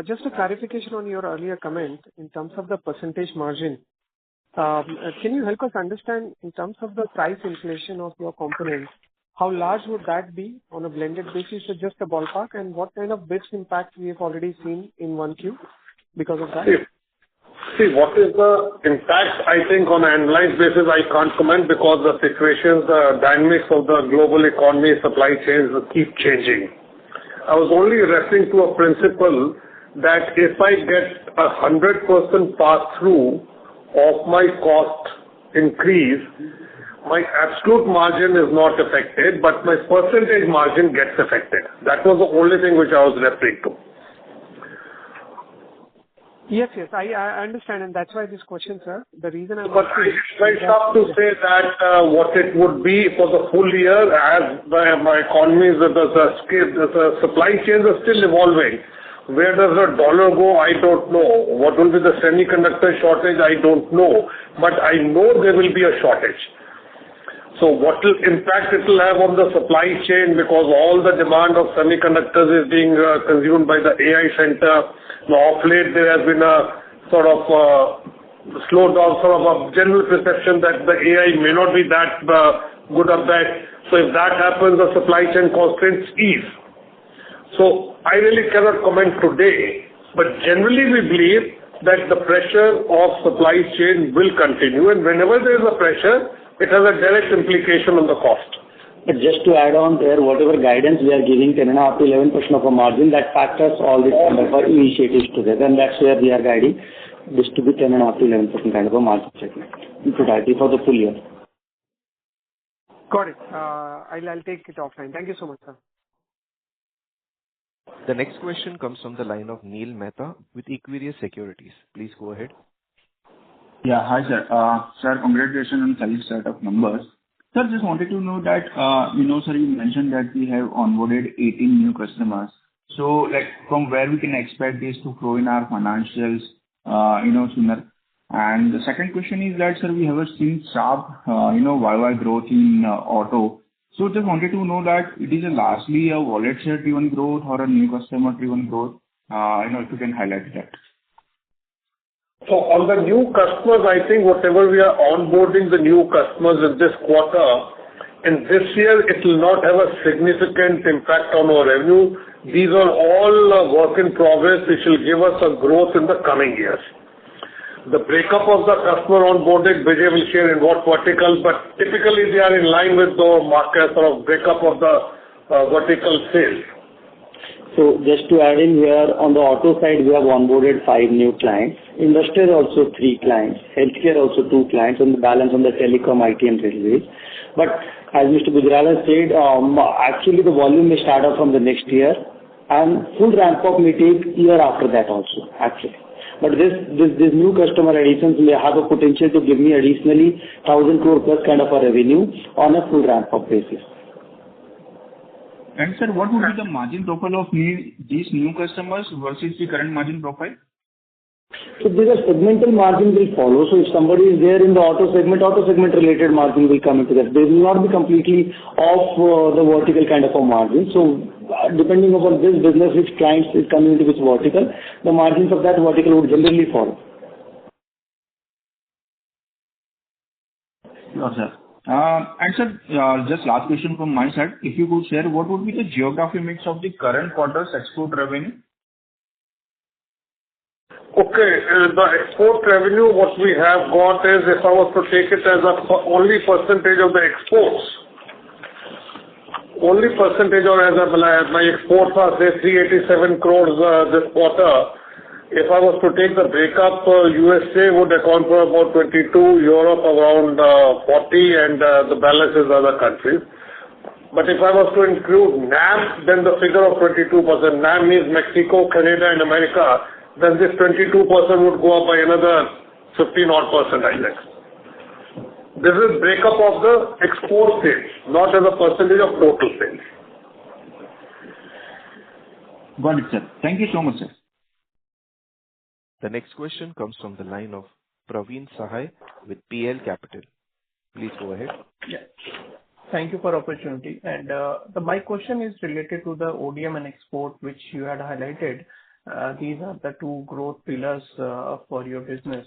Just a clarification on your earlier comment in terms of the percentage margin. Can you help us understand in terms of the price inflation of your components, how large would that be on a blended basis, so just a ballpark, and what kind of bits impact we have already seen in 1Q because of that? See, what is the impact, I think, on an annualized basis, I can't comment because the situations, the dynamics of the global economy, supply chains keep changing. I was only referring to a principle that if I get 100% pass-through of my cost increase, my absolute margin is not affected, but my percentage margin gets affected. That was the only thing which I was referring to. Yes, I understand, and that's why this question, sir. The reason I'm But it's very tough to say that what it would be for the full year as my economies, the supply chains are still evolving. Where does the dollar go? I don't know. What will be the semiconductor shortage? I don't know. But I know there will be a shortage. So what impact it will have on the supply chain, because all the demand of semiconductors is being consumed by the AI center. Now, of late, there has been a sort of slowdown, sort of a general perception that the AI may not be that good or bad. So if that happens, the supply chain constraints ease. So I really cannot comment today, but generally we believe that the pressure of supply chain will continue, and whenever there is a pressure, it has a direct implication on the cost. But just to add on there, whatever guidance we are giving, 10.5 to 11% of a margin, that factors all these kind of initiatives together, and that's where we are guiding this to be 10.5 to 11% kind of a margin segment in totality for the full year. Got it. I'll take it offline. Thank you so much, sir. The next question comes from the line of Neil Mehta with Equirus Securities. Please go ahead. Yeah, hi, sir. Sir, congratulations on solid set of numbers. Sir, just wanted to know that, sir, you mentioned that we have onboarded 18 new customers. So, from where we can expect this to grow in our financials, sooner? And the second question is that, sir, we have seen sharp, YY growth in auto. So, just wanted to know that it is largely a wallet share driven growth or a new customer driven growth. If you can highlight that. So on the new customers, I think whatever we are onboarding the new customers in this quarter, in this year, it will not have a significant impact on our revenue. These are all work in progress, which will give us a growth in the coming years. The breakup of the customer onboarded, Vijay will share in what vertical, but typically they are in line with the market sort of breakup of the vertical sales. So just to add in here, on the auto side, we have onboarded 5 new clients. Industrial also 3 clients. Healthcare also 2 clients, and the balance on the telecom, IT, and railways. But as Mr. Gujral has said, actually the volume may start out from the next year, and full ramp up may take year after that also, actually. But this new customer additions may have a potential to give me additionally 1,000 crore plus kind of a revenue on a full ramp up basis. And sir, what would be the margin profile of these new customers versus the current margin profile? So there are segmental margin will follow. So if somebody is there in the auto segment related margin will come into that. They will not be completely off the vertical kind of a margin. So depending upon this business, which clients is coming into which vertical, the margins of that vertical would generally follow. Sure, sir. And sir, just last question from my side. If you could share, what would be the geography mix of the current quarter's export revenue? Okay, the export revenue, what we have got is, if I was to take it as a only percentage of the exports, only percentage or as my exports are say 387 crores this quarter. If I was to take the breakup, USA would account for about 22, Europe around 40, and the balance is other countries. But if I was to include NAM, then the figure of 22%, NAM means Mexico, Canada, and America, then this 22% would go up by another 15 odd percent, I guess. This is breakup of the export sales, not as a percentage of total sales. Got it, sir. Thank you so much, sir. The next question comes from the line of Praveen Sahai with PL Capital. Please go ahead. Yeah. Thank you for the opportunity. And my question is related to the ODM and export, which you had highlighted. These are the 2 growth pillars for your business.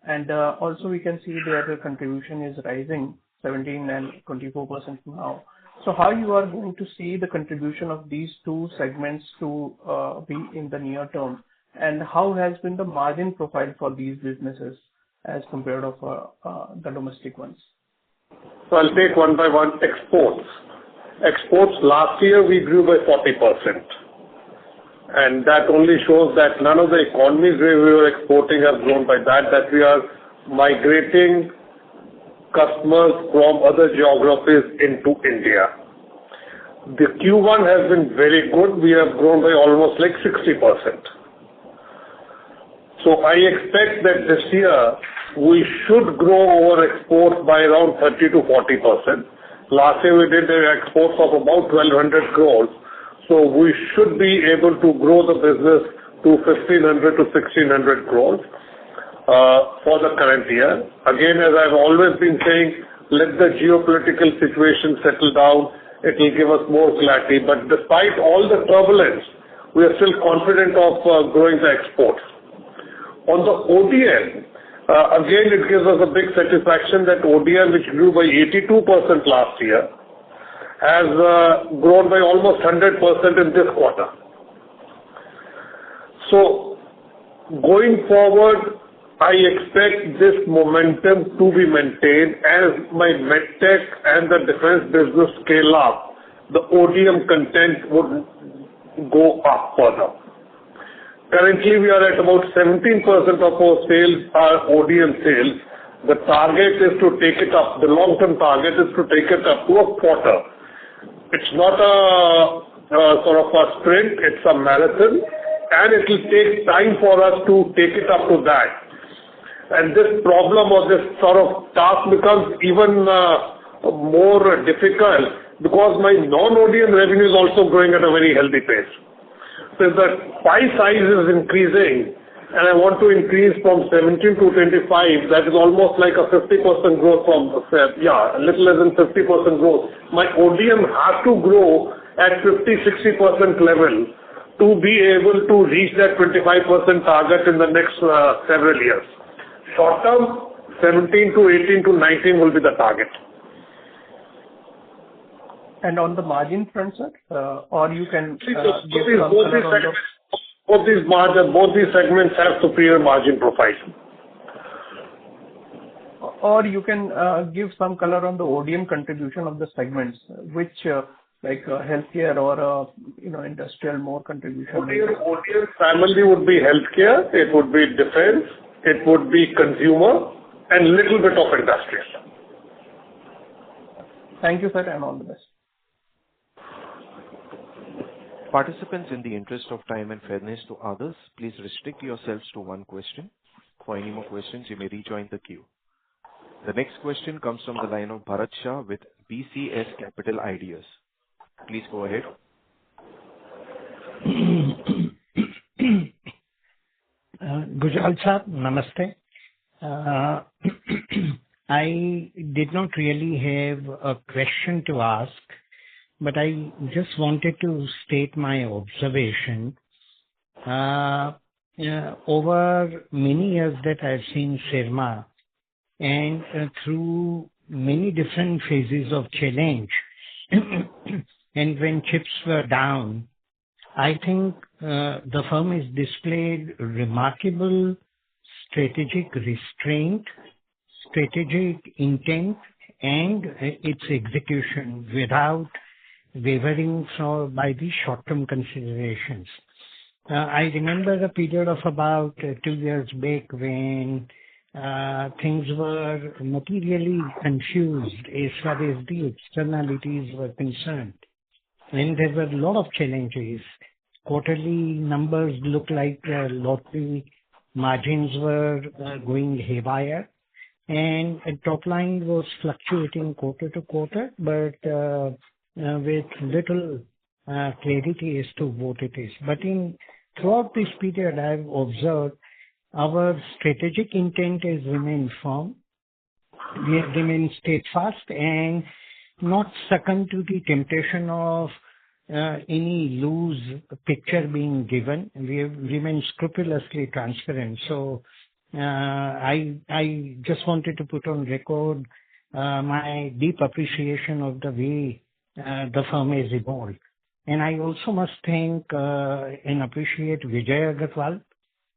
And also we can see that the contribution is rising 17 and 24% now. So how you are going to see the contribution of these 2 segments to be in the near term? And how has been the margin profile for these businesses as compared to the domestic ones? So I'll take one by one. Exports. Exports last year we grew by 40%. And that only shows that none of the economies where we were exporting have grown by that we are migrating customers from other geographies into India. The Q1 has been very good. We have grown by almost like 60%. So I expect that this year we should grow our exports by around 30 to 40%. Last year we did exports of about 1,200 crores. So we should be able to grow the business to 1,500 to 1,600 crores for the current year. Again, as I've always been saying, let the geopolitical situation settle down. It will give us more clarity. But despite all the turbulence, we are still confident of growing the exports. On the ODM, again, it gives us a big satisfaction that ODM, which grew by 82% last year, has grown by almost 100% in this quarter. So, going forward, I expect this momentum to be maintained as my medtech and the defense business scale up. The ODM content would go up further. Currently, we are at about 17% of our sales are ODM sales. The target is to take it up. The long-term target is to take it up to a quarter. It's not a sort of a sprint, it's a marathon, and it will take time for us to take it up to that. And this problem or this sort of task becomes even more difficult because my non-ODM revenue is also growing at a very healthy pace. So if the pie size is increasing and I want to increase from 17 to 25, that is almost like a 50% growth from, a little less than 50% growth. My ODM has to grow at 50-60% level to be able to reach that 25% target in the next several years. Short term, 17 to 18 to 19 will be the target. And on the margin front, sir, or you can both these segments have superior margin profile. or you can give some color on the ODM contribution of the segments, which like healthcare or industrial more contribution. ODM family would be healthcare, it would be defense, it would be consumer, and little bit of industrial. Thank you, sir, and all the best. Participants, in the interest of time and fairness to others, please restrict yourselves to one question. For any more questions, you may rejoin the queue. The next question comes from the line of Bharat Shah with BCS Capital Ideas. Please go ahead. Gujral sir, namaste. I did not really have a question to ask, but I just wanted to state my observation. Over many years that I've seen Syrma, and through many different phases of challenge, and when chips were down, I think the firm has displayed remarkable strategic restraint, strategic intent, and its execution without wavering by the short-term considerations. I remember a period of about 2 years back when things were materially confused as far as the externalities were concerned. And there were a lot of challenges. Quarterly numbers looked like lottery, margins were going haywire, and top line was fluctuating quarter to quarter, but with little clarity as to what it is. But throughout this period, I've observed our strategic intent has remained firm. We have remained steadfast and not succumb to the temptation of any loose picture being given. We have remained scrupulously transparent. So I just wanted to put on record my deep appreciation of the way the firm has evolved. And I also must thank and appreciate Vijay Agarwal,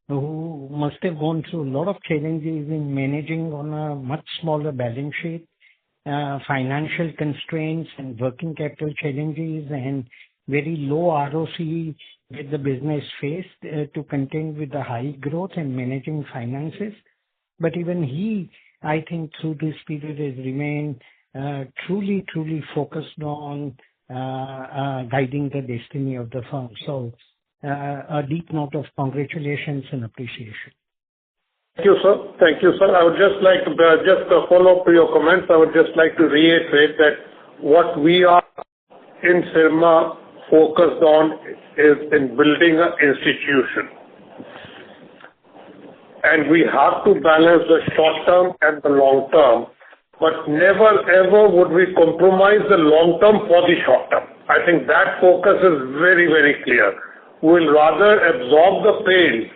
who must have gone through a lot of challenges in managing on a much smaller balance sheet, financial constraints and working capital challenges, and very low ROC with the business faced to contend with the high growth and managing finances. But even he, I think, through this period has remained truly focused on guiding the destiny of the firm. So a deep note of congratulations and appreciation. Thank you, sir. Thank you, sir. I would just like to just follow up to your comments. I would just like to reiterate that what we are in Syrma focused on is in building an institution. And we have to balance the short term and the long term, but never ever would we compromise the long term for the short term. I think that focus is very, very clear. We'll rather absorb the pain,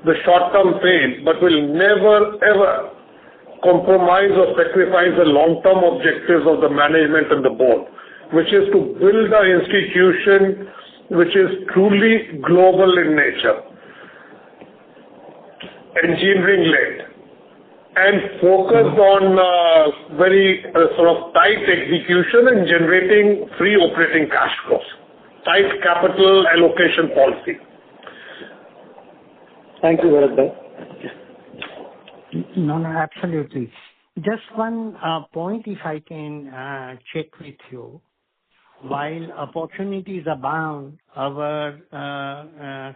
the short-term pain, but will never ever compromise or sacrifice the long-term objectives of the management and the board, which is to build an institution which is truly global in nature, engineering-led, and focused on very sort of tight execution and generating free operating cash flows. Tight capital allocation policy. Thank you, Bharat bhai. No, absolutely. Just one point, if I can check with you. While opportunities abound, our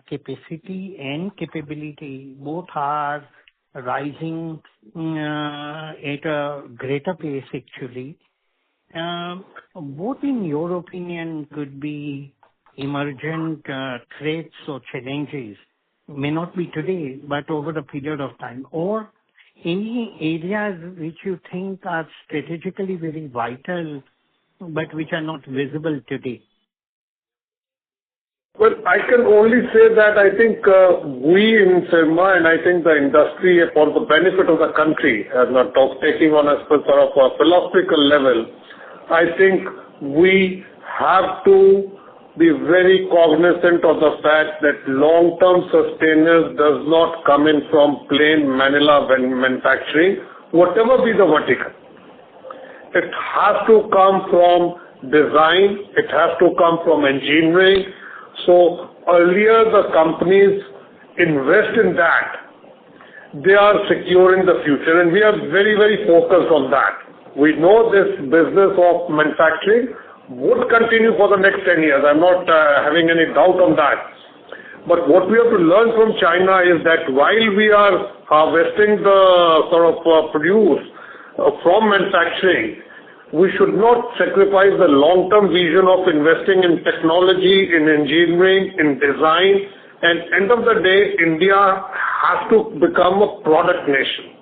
capacity and capability both are rising at a greater pace, actually. What, in your opinion, could be emergent threats or challenges, may not be today, but over a period of time, or any areas which you think are strategically very vital, but which are not visible today? Well, I can only say that I think we in Syrma, and I think the industry, for the benefit of the country, not taking on a sort of a philosophical level, I think we have to be very cognizant of the fact that long-term sustenance does not come in from plain Manila manufacturing whatever be the vertical. It has to come from design, it has to come from engineering. So earlier the companies invest in that, they are securing the future, and we are very, very focused on that. We know this business of manufacturing would continue for the next 10 years. I'm not having any doubt on that. But what we have to learn from China is that while we are harvesting the produce from manufacturing, we should not sacrifice the long-term vision of investing in technology, in engineering, in design, and end of the day, India has to become a product nation.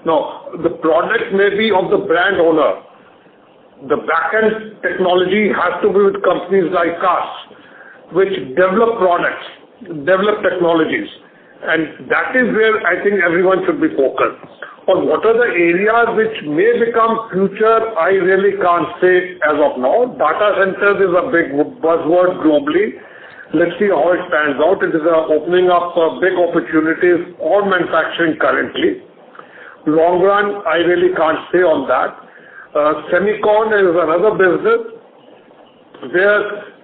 Now, the product may be of the brand owner. The back-end technology has to be with companies like us, which develop products, develop technologies. And that is where I think everyone should be focused. On what are the areas which may become future, I really can't say as of now. Data centers is a big buzzword globally. Let's see how it pans out. It is opening up big opportunities for manufacturing currently. Long run, I really can't say on that. Semicon is another business where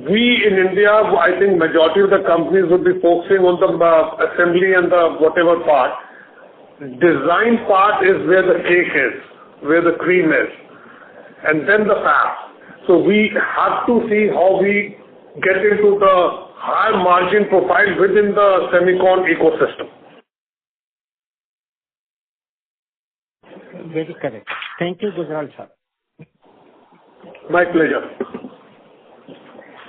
we in India, I think majority of the companies would be focusing on the assembly and the whatever part. Design part is where the cake is, where the cream is, and then the fab. So we have to see how we get into the higher margin profile within the semicon ecosystem. Very correct. Thank you, Gujral sir. My pleasure.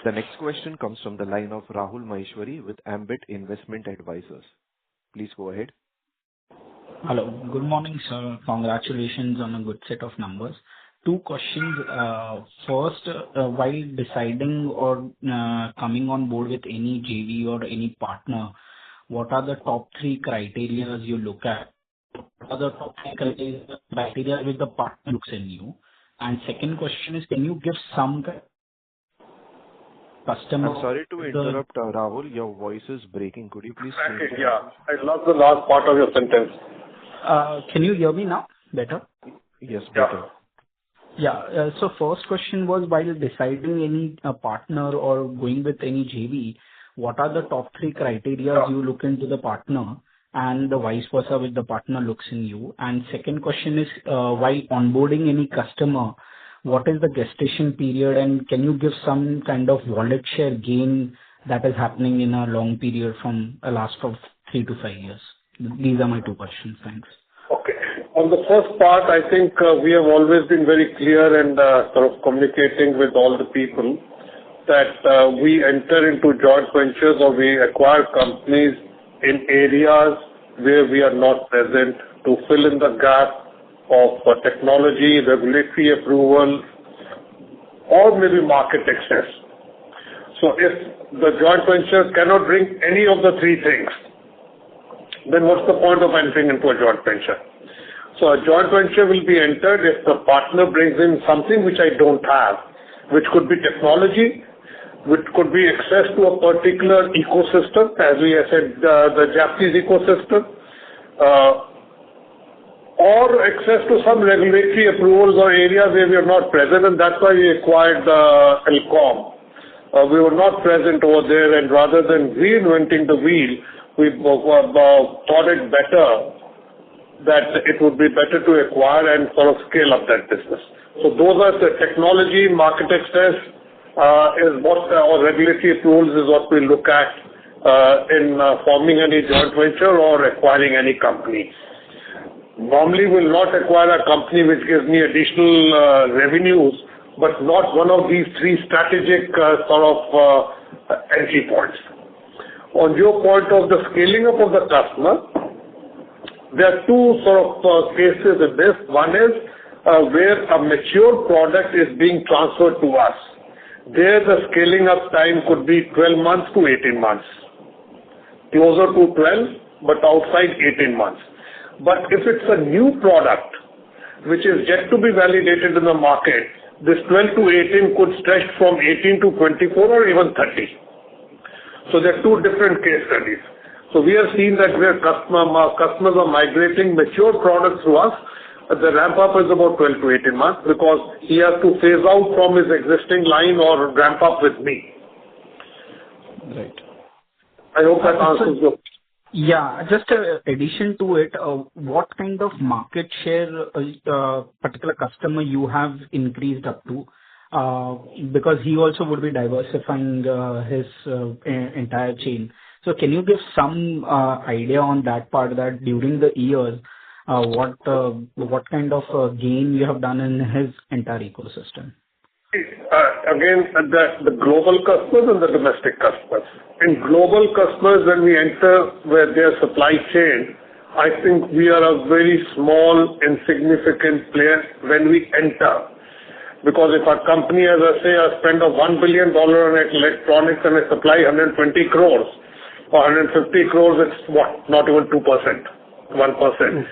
The next question comes from the line of Rahul Maheshwari with Ambit Investment Advisors. Please go ahead. Hello. Good morning, sir. Congratulations on a good set of numbers. Two questions. First, while deciding or coming on board with any JV or any partner, what are the top three criteria you look at? What are the top three criteria which the partner looks in you? And second question is, can you give some customer... I'm sorry to interrupt, Rahul. Your voice is breaking. Could you please... Yeah, I lost the last part of your sentence. Can you hear me now better? Yes, better. Yeah. So first question was, while deciding any partner or going with any JV, what are the top three criteria you look into the partner, and the vice versa with the partner looks in you? And second question is, while onboarding any customer, what is the gestation period, and can you give some kind of wallet share gain that is happening in a long period from a last of 3 to 5 years? These are my two questions. Thanks. Okay. On the first part, I think we have always been very clear and communicating with all the people that we enter into joint ventures or we acquire companies in areas where we are not present to fill in the gap of technology, regulatory approval, or maybe market access. So if the joint venture cannot bring any of the three things, then what's the point of entering into a joint venture? So a joint venture will be entered if the partner brings in something which I don't have, which could be technology, which could be access to a particular ecosystem, as we said, the Japanese ecosystem, or access to some regulatory approvals or areas where we are not present, and that's why we acquired Elcom. We were not present over there, and rather than reinventing the wheel, we thought it better that it would be better to acquire and scale up that business. So those are the technology, market access, is what, or regulatory approvals is what we look at in forming any joint venture or acquiring any company. Normally we'll not acquire a company which gives me additional revenues, but not one of these three strategic entry points. On your point of the scaling up of the customer, there are two cases in this. One is where a mature product is being transferred to us. There the scaling up time could be 12 months to 18 months. Closer to 12, but outside 18 months. But if it's a new product, which is yet to be validated in the market, this 12 to 18 could stretch from 18 to 24 or even 30. So there are two different case studies. So we have seen that where customers are migrating mature products to us, the ramp up is about 12 to 18 months because he has to phase out from his existing line or ramp up with me. Right. I hope that answers your. Yeah, just a addition to it, what kind of market share particular customer you have increased up to? Because he also would be diversifying his entire chain. So can you give some idea on that part, that during the years, what kind of gain you have done in his entire ecosystem? Again, the global customers and the domestic customers. In global customers, when we enter with their supply chain, I think we are a very small, insignificant player when we enter. Because if a company, as I say, I spend $1 billion on electronics and I supply 120 crores or 150 crores, it's what? Not even 2%, 1%.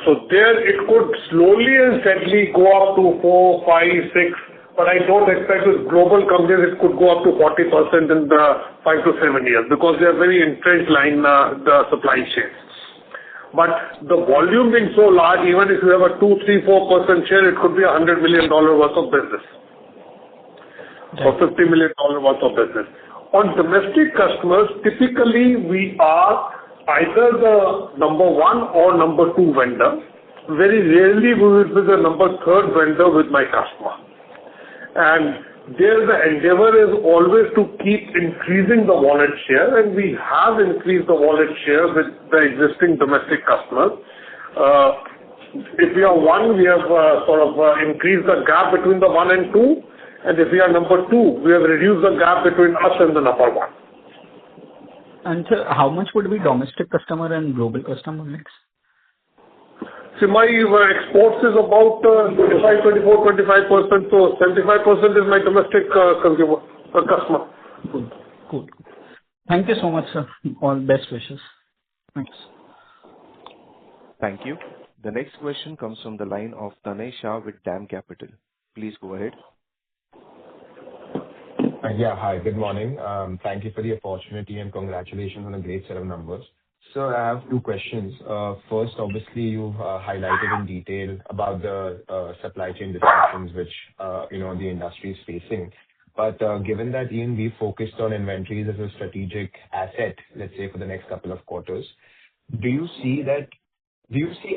So there it could slowly and steadily go up to 4, 5, 6. But I don't expect with global companies it could go up to 40% in the 5 to 7 years because they are very entrenched line the supply chain. But the volume being so large, even if you have a 2, 3, 4% share, it could be $100 million worth of business or $50 million worth of business. On domestic customers, typically we are either the number 1 or number 2 vendor. Very rarely we will be the number 3rd vendor with my customer. And there the endeavor is always to keep increasing the wallet share, and we have increased the wallet share with the existing domestic customers. If we are 1, we have increased the gap between the 1 and 2, and if we are number 2, we have reduced the gap between us and the number 1. And sir, how much would be domestic customer and global customer mix? See, my exports is about 25%, so 75% is my domestic customer. Cool. Thank you so much, sir. All best wishes. Thanks. Thank you. The next question comes from the line of Tanay Shah with DAM Capital. Please go ahead. Yeah, hi, good morning. Thank you for the opportunity and congratulations on a great set of numbers. So I have 2 questions. First, obviously, you've highlighted in detail about the supply chain disruptions which the industry is facing. But given that even we focused on inventories as a strategic asset, let's say for the next couple of quarters, do you see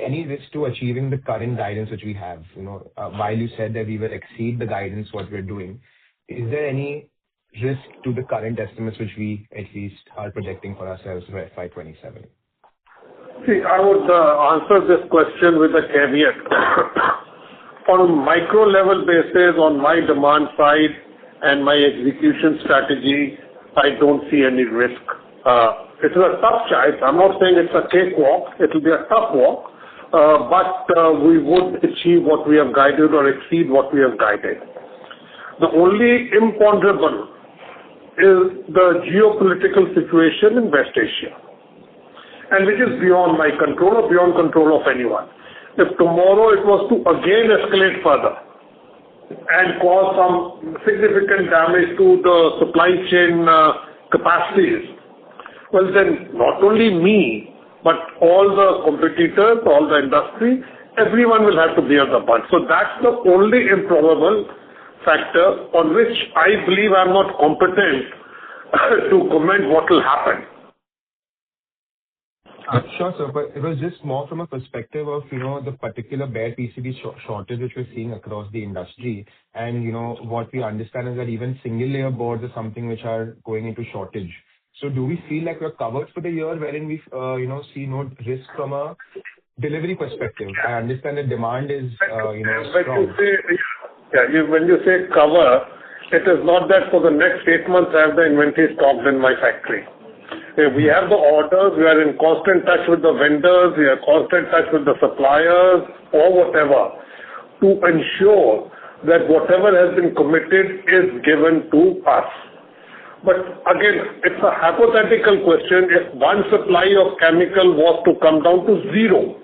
any risk to achieving the current guidance which we have? While you said that we will exceed the guidance what we're doing, is there any risk to the current estimates which we at least are projecting for ourselves for FY27? See, I would answer this question with a caveat. On a micro level basis, on my demand side and my execution strategy, I don't see any risk. It is a tough challenge. I'm not saying it's a cakewalk. It will be a tough walk, but we would achieve what we have guided or exceed what we have guided. The only imponderable is the geopolitical situation in West Asia, and which is beyond my control or beyond control of anyone. If tomorrow it was to again escalate further and cause some significant damage to the supply chain capacities, well then not only me, but all the competitors, all the industry, everyone will have to bear the brunt. So that's the only improbable factor on which I believe I'm not competent to comment what will happen. Sure, sir, but it was just more from a perspective of, the particular bare PCB shortage which we're seeing across the industry. And, what we understand is that even single layer boards are something which are going into shortage. So do we feel like we're covered for the year wherein we, see no risk from a delivery perspective? I understand the demand is, strong. When you say cover, it is not that for the next 8 months I have the inventory stocked in my factory. We have the orders, we are in constant touch with the vendors, we are in constant touch with the suppliers or whatever to ensure that whatever has been committed is given to us. But again, it's a hypothetical question. If one supply of chemical was to come down to 0,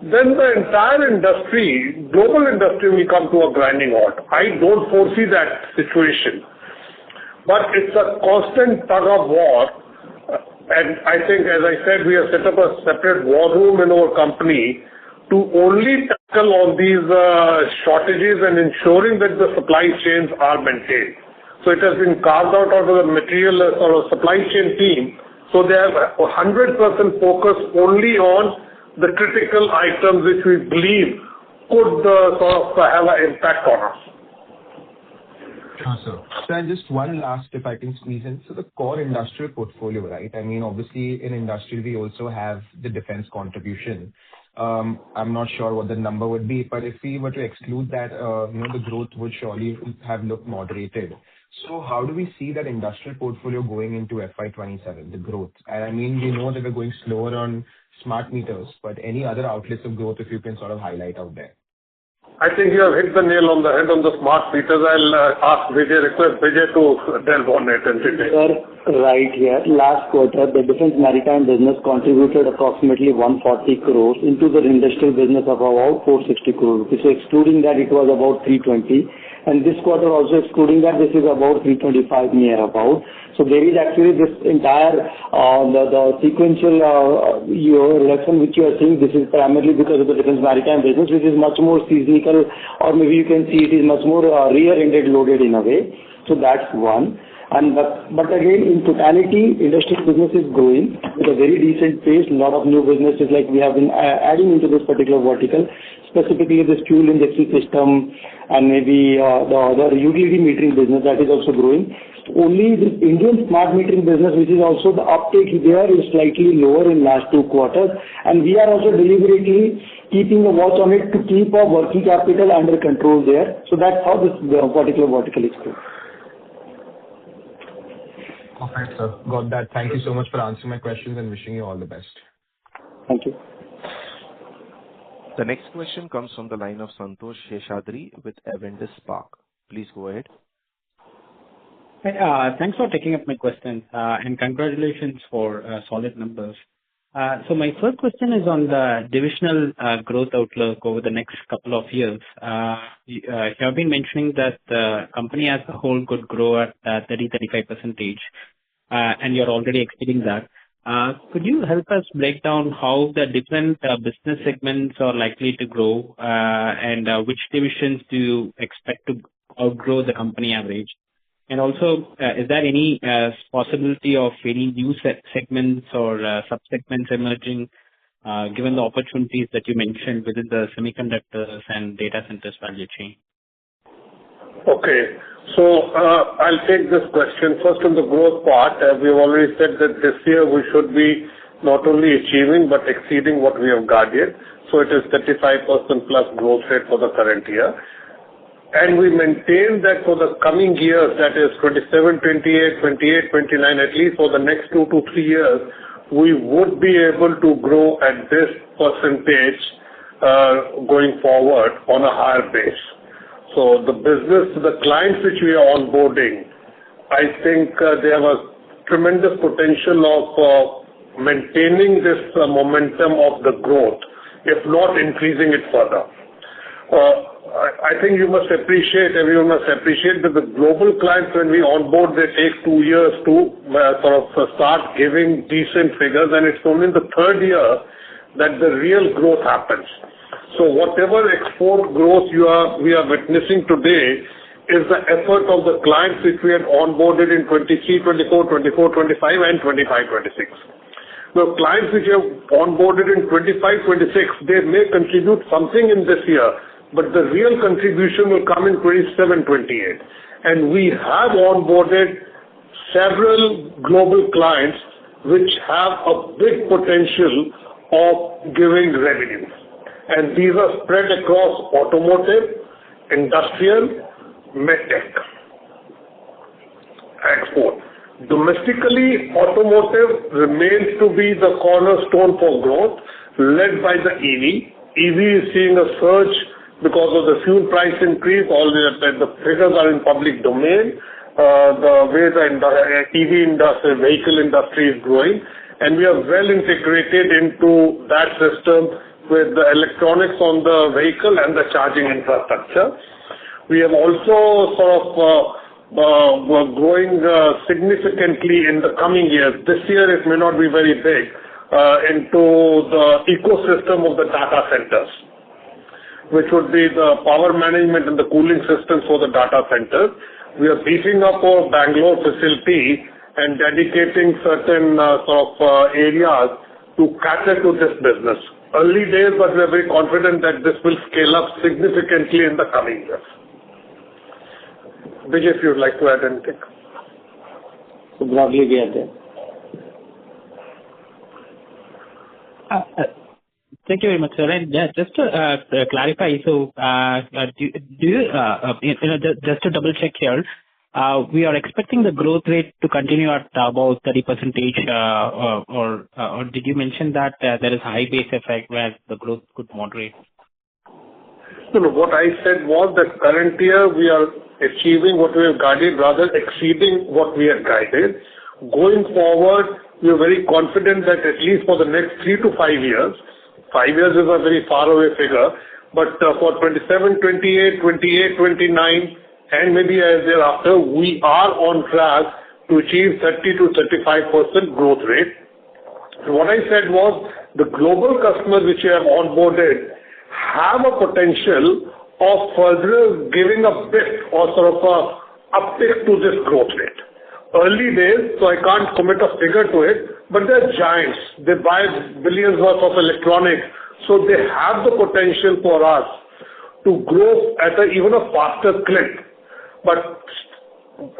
then the entire industry, global industry, will come to a grinding halt. I don't foresee that situation. But it's a constant tug of war And I think, as I said, we have set up a separate war room in our company to only tackle on these shortages and ensuring that the supply chains are maintained. So it has been carved out of the material or supply chain team. So they have 100% focus only on the critical items which we believe could have an impact on us. Sure, sir. So and just one last, if I can squeeze in. So the core industrial portfolio, right? I mean, obviously in industrial, we also have the defense contribution. I'm not sure what the number would be, but if we were to exclude that, the growth would surely have looked moderated. So how do we see that industrial portfolio going into FY27, the growth? And I mean, we know that we're going slower on smart meters, but any other outlets of growth, if you can sort of highlight out there? I think you have hit the nail on the head on the smart meters. I'll request Vijay to delve on it and detail. Sir, right here. Last quarter, the defense maritime business contributed approximately 140 crores into the industrial business of about 460 crores. So excluding that, it was about 320. And this quarter also excluding that, this is about 325 near about. So there is actually this entire, the sequential reduction which you are seeing, this is primarily because of the defense maritime business, which is much more seasonal, or maybe you can see it is much more rear-ended loaded in a way. So that's one. And but again, in totality, industrial business is growing with a very decent pace. A lot of new businesses like we have been adding into this particular vertical, specifically this fuel injection system and maybe the other utility metering business that is also growing. Only this Indian smart metering business, which is also the uptake there, is slightly lower in last 2 quarters, and we are also deliberately keeping a watch on it to keep our working capital under control there. So that's how this particular vertical is growing. Perfect, sir. Got that. Thank you so much for answering my questions and wishing you all the best. Thank you. The next question comes from the line of Santosh Sheshadri with Avendus Spark. Please go ahead. Thanks for taking up my question, and congratulations for solid numbers. So my first question is on the divisional growth outlook over the next couple of years. You have been mentioning that the company as a whole could grow at 30-35%, and you're already exceeding that. Could you help us break down how the different business segments are likely to grow, and which divisions do you expect to outgrow the company average? And also, is there any possibility of any new segments or sub-segments emerging, given the opportunities that you mentioned within the semiconductors and data centers value chain? Okay. So I'll take this question. First on the growth part, we've already said that this year we should be not only achieving but exceeding what we have guided. So it is 35% plus growth rate for the current year. And we maintain that for the coming years, that is 27, 28, 28, 29, at least for the next 2 to 3 years, we would be able to grow at this percentage going forward on a higher base. So the business, the clients which we are onboarding, I think they have a tremendous potential of maintaining this momentum of the growth, if not increasing it further. I think you must appreciate, everyone must appreciate that the global clients, when we onboard, they take 2 years to start giving decent figures, and it's only in the 3rd year that the real growth happens. So whatever export growth we are witnessing today is the effort of the clients which we had onboarded in 23, 24, 24, 25, and 25, 26. The clients which have onboarded in 25, 26, they may contribute something in this year, but the real contribution will come in 27, 28. And we have onboarded several global clients which have a big potential of giving revenue. And these are spread across automotive, industrial, medtech, export. Domestically, automotive remains to be the cornerstone for growth, led by the EV. EV is seeing a surge because of the fuel price increase. All the figures are in public domain. The way the EV industry, vehicle industry is growing, and we are well integrated into that system with the electronics on the vehicle and the charging infrastructure. We have also growing significantly in the coming years. This year it may not be very big into the ecosystem of the data centers, which would be the power management and the cooling systems for the data centers. We are beefing up our Bangalore facility and dedicating certain areas to cater to this business. Early days, but we are very confident that this will scale up significantly in the coming years. Vijay, if you would like to add anything. So broadly, we are there. Thank you very much, sir. And just to clarify, so do you, just to double check here, we are expecting the growth rate to continue at about 30%, or did you mention that there is a high base effect where the growth could moderate? No, what I said was that current year we are achieving what we have guided, rather exceeding what we have guided. Going forward, we are very confident that at least for the next 3 to 5 years, 5 years is a very far away figure, but for 27, 28, 29, and maybe thereafter, we are on track to achieve 30 to 35% growth rate. So what I said was the global customers which we have onboarded have a potential of further giving a bit or sort of a uptick to this growth rate. Early days, so I can't commit a figure to it, but they're giants. They buy billions worth of electronics, so they have the potential for us to grow at even a faster clip. But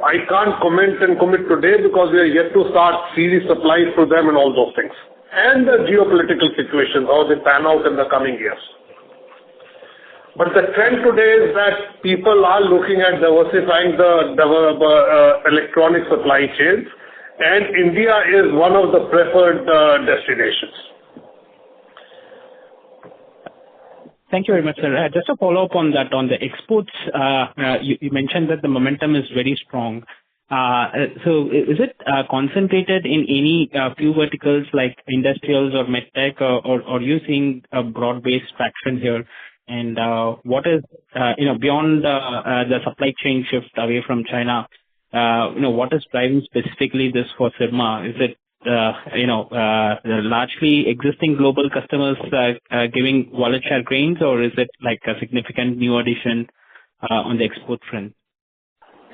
I can't comment and commit today because we are yet to start series supplies to them and all those things. And the geopolitical situations, how they pan out in the coming years. But the trend today is that people are looking at diversifying the electronic supply chains, and India is one of the preferred destinations. Thank you very much, sir. Just to follow up on that, on the exports, you mentioned that the momentum is very strong. So is it concentrated in any few verticals like industrials or medtech, or are you seeing a broad-based traction here? And what is, beyond the supply chain shift away from China, what is driving specifically this for Syrma? Is it, largely existing global customers giving wallet share gains, or is it like a significant new addition on the export front?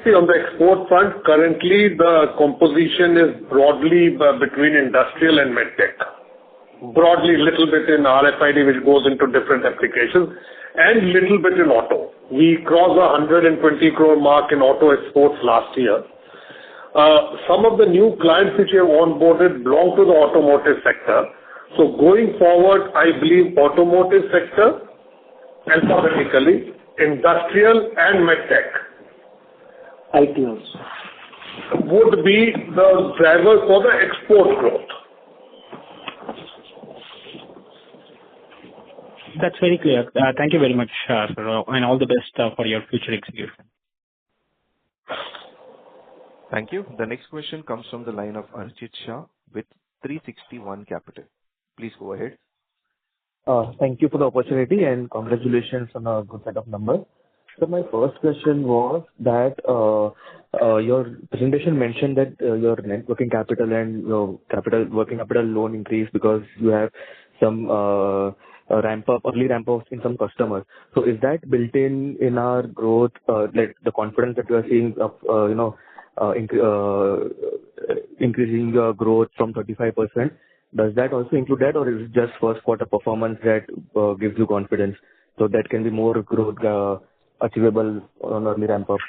See, on the export front, currently the composition is broadly between industrial and medtech. Broadly, little bit in RFID, which goes into different applications, and little bit in auto. We crossed the 120 crore mark in auto exports last year. Some of the new clients which we have onboarded belong to the automotive sector. So going forward, I believe automotive sector, alphabetically, industrial and medtech, IT also, would be the driver for the export growth. That's very clear. Thank you very much, sir, and all the best for your future execution. Thank you. The next question comes from the line of Archit Shah with 361 Capital. Please go ahead. Thank you for the opportunity and congratulations on a good set of numbers. So my first question was that your presentation mentioned that your net working capital and your working capital loan increased because you have some early ramp ups in some customers. So is that built in our growth, like the confidence that you are seeing of increasing your growth from 35%? Does that also include that, or is it just first quarter performance that gives you confidence so that can be more growth achievable on early ramp up?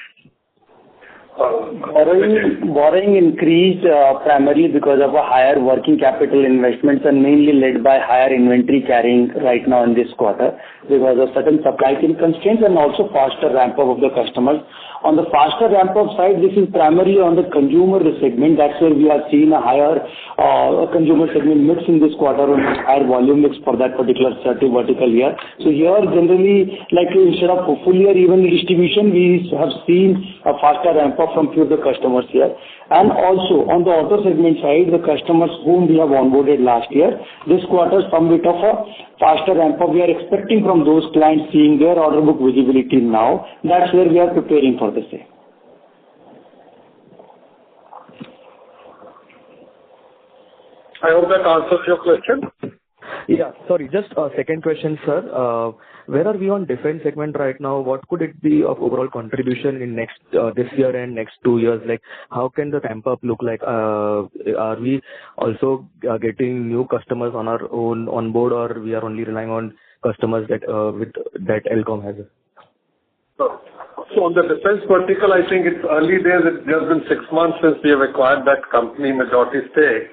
Borrowing increased primarily because of a higher working capital investments and mainly led by higher inventory carrying right now in this quarter because of certain supply chain constraints and also faster ramp up of the customers. On the faster ramp up side, this is primarily on the consumer segment. That's where we are seeing a higher consumer segment mix in this quarter and higher volume mix for that particular vertical here. So here generally, like instead of full year even distribution, we have seen a faster ramp up from few of the customers here. And also on the auto segment side, the customers whom we have onboarded last year, this quarter some bit of a faster ramp up we are expecting from those clients seeing their order book visibility now. That's where we are preparing for the same. I hope that answers your question. Yeah. Sorry, just a second question, sir. Where are we on defense segment right now? What could it be of overall contribution in next this year and next 2 years? Like, how can the ramp up look like? Are we also getting new customers on our own on board, or we are only relying on customers that with that Elcom has? So on the defense vertical, I think it's early days. It's just been 6 months since we have acquired that company, majority stake.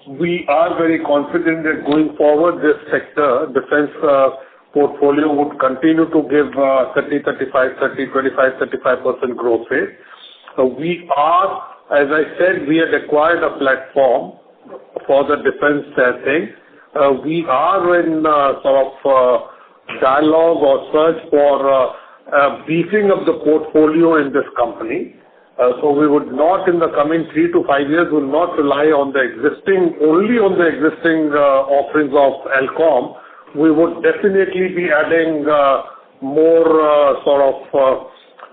We are very confident that going forward, this sector, defense portfolio would continue to give 25% growth rate. We are, as I said, we had acquired a platform for the defense thing. We are in dialogue or search for beefing up the portfolio in this company. So we would not, in the coming 3 to 5 years, will not rely on only on the existing offerings of Elcom. We would definitely be adding more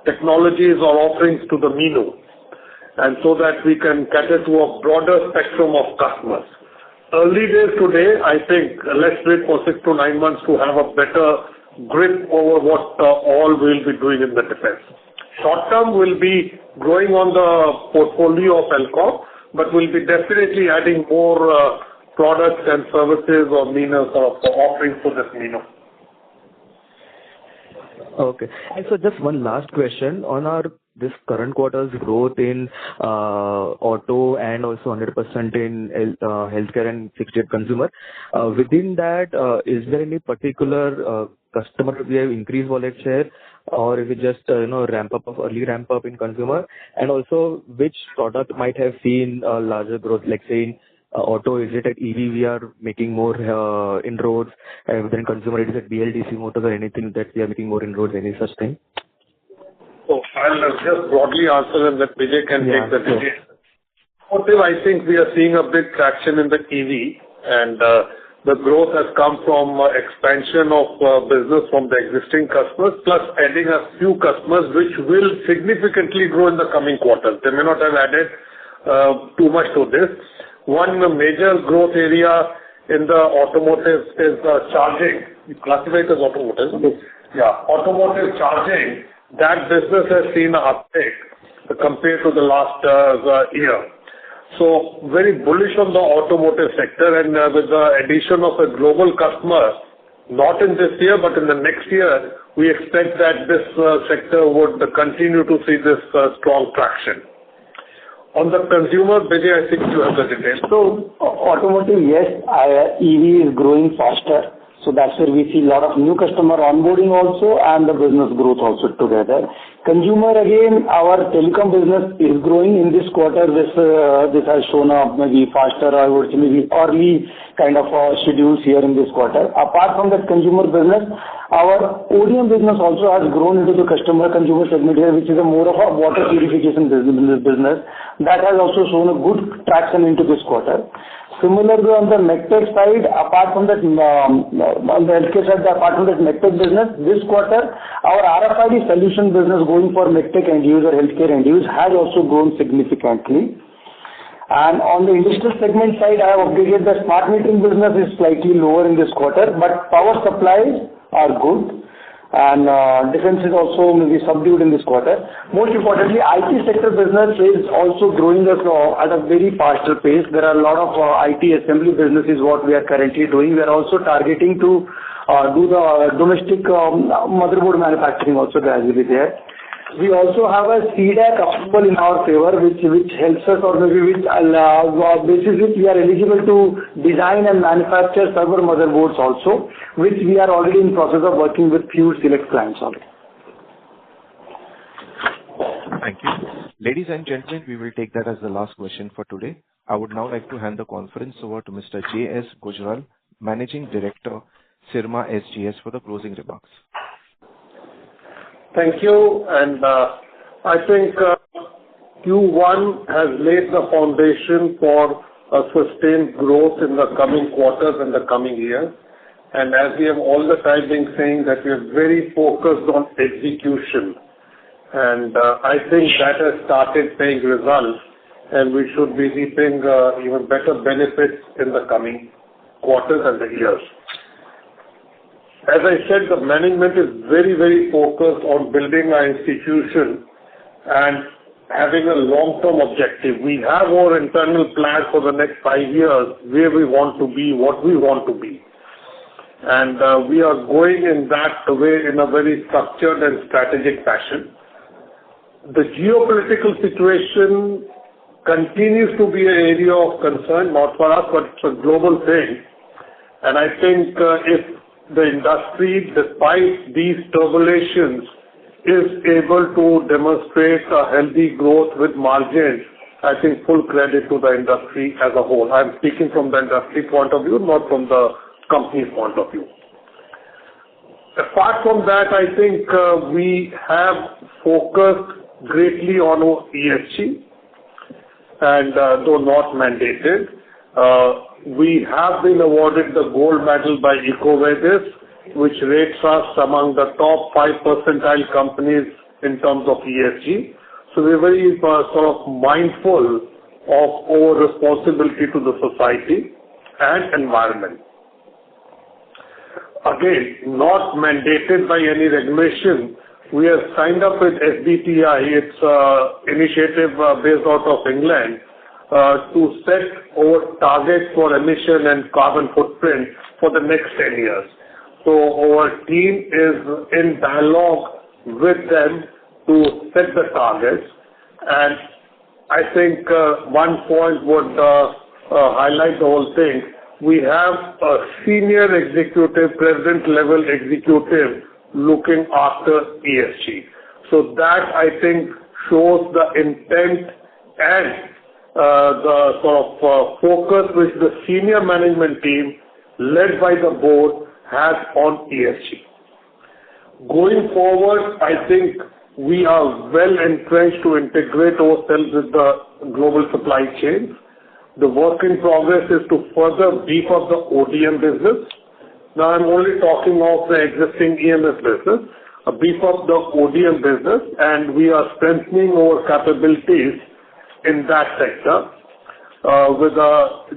technologies or offerings to the menu, and so that we can cater to a broader spectrum of customers. Early days today, I think let's wait for 6 to 9 months to have a better grip over what all we'll be doing in the defense. Short term will be growing on the portfolio of Elcom, but we'll be definitely adding more products and services or offerings to this menu. Okay. And so just one last question on this current quarter's growth in auto and also 100% in healthcare and 68 consumer. Within that, is there any particular customer we have increased wallet share, or is it just early ramp up in consumer? And also, which product might have seen larger growth, like say in auto, is it at EV we are making more inroads, and then consumer it is at BLDC motors or anything that we are making more inroads, any such thing? So I'll just broadly answer and that Vijay can take the details. Automotive, I think we are seeing a big traction in the EV, and the growth has come from expansion of business from the existing customers, plus adding a few customers which will significantly grow in the coming quarters. They may not have added too much to this. One major growth area in the automotive is charging. You classify it as automotive? Yeah, automotive charging. That business has seen an uptick compared to the last year. So very bullish on the automotive sector, and with the addition of a global customer, not in this year but in the next year, we expect that this sector would continue to see this strong traction. On the consumer, Vijay, I think you have the details. So automotive, yes, EV is growing faster. So that's where we see a lot of new customer onboarding also and the business growth also together. Consumer, again, our telecom business is growing in this quarter. This has shown up maybe faster, I would say maybe early kind of schedules here in this quarter. Apart from that consumer business, our ODM business also has grown into the consumer segment here, which is a more of a water purification business. That has also shown a good traction into this quarter. Similarly, on the MedTech side, apart from that, on the healthcare side, apart from that MedTech business, this quarter, our RFID solution business going for MedTech end user, healthcare end use, has also grown significantly. And on the industrial segment side, I have updated the smart metering business is slightly lower in this quarter, but power supplies are good. And defense is also maybe subdued in this quarter. Most importantly, IT sector business is also growing at a very faster pace. There are a lot of IT assembly businesses what we are currently doing. We are also targeting to do the domestic motherboard manufacturing also gradually there. We also have a CDAC approval in our favor, which helps us, or maybe which basis which we are eligible to design and manufacture server motherboards also, which we are already in process of working with few select clients on. Thank you. Ladies and gentlemen, we will take that as the last question for today. I would now like to hand the conference over to Mr. J.S. Gujral, Managing Director, Syrma SGS, for the closing remarks. Thank you, and I think Q1 has laid the foundation for a sustained growth in the coming quarters and the coming years. And as we have all the time been saying that we are very focused on execution, and I think that has started paying results and we should be reaping even better benefits in the coming quarters and the years. As I said, the management is very, very focused on building our institution and having a long-term objective. We have our internal plan for the next 5 years, where we want to be, what we want to be. And we are going in that way in a very structured and strategic fashion. The geopolitical situation continues to be an area of concern, not for us, but it's a global thing. And I think if the industry, despite these turbulences, is able to demonstrate a healthy growth with margins, I think full credit to the industry as a whole. I'm speaking from the industry point of view, not from the company's point of view. Apart from that, I think we have focused greatly on our ESG, and though not mandated, we have been awarded the gold medal by EcoVadis, which rates us among the top 5 percentile companies in terms of ESG. So we're very sort of mindful of our responsibility to the society and environment. Again, not mandated by any regulation, we have signed up with SBTi. It's an initiative based out of England to set our targets for emission and carbon footprint for the next 10 years. So our team is in dialogue with them to set the targets. And I think one point would highlight the whole thing. We have a senior executive, president level executive looking after ESG. So that I think shows the intent and the sort of focus which the senior management team led by the board has on ESG. Going forward, I think we are well entrenched to integrate ourselves with the global supply chain. The work in progress is to further beef up the ODM business. Now I'm only talking of the existing EMS business, beef up the ODM business, and we are strengthening our capabilities in that sector. With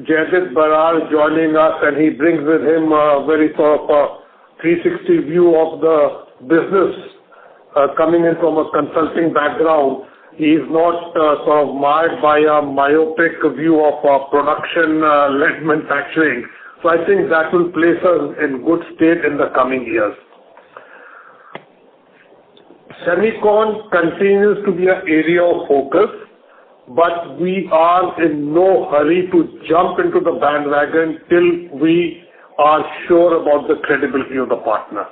Jaideep Barar joining us, and he brings with him a very sort of a 360 view of the business, coming in from a consulting background. He is not sort of marred by a myopic view of production-led manufacturing. So I think that will place us in good state in the coming years. Semicon continues to be an area of focus, but we are in no hurry to jump into the bandwagon till we are sure about the credibility of the partner.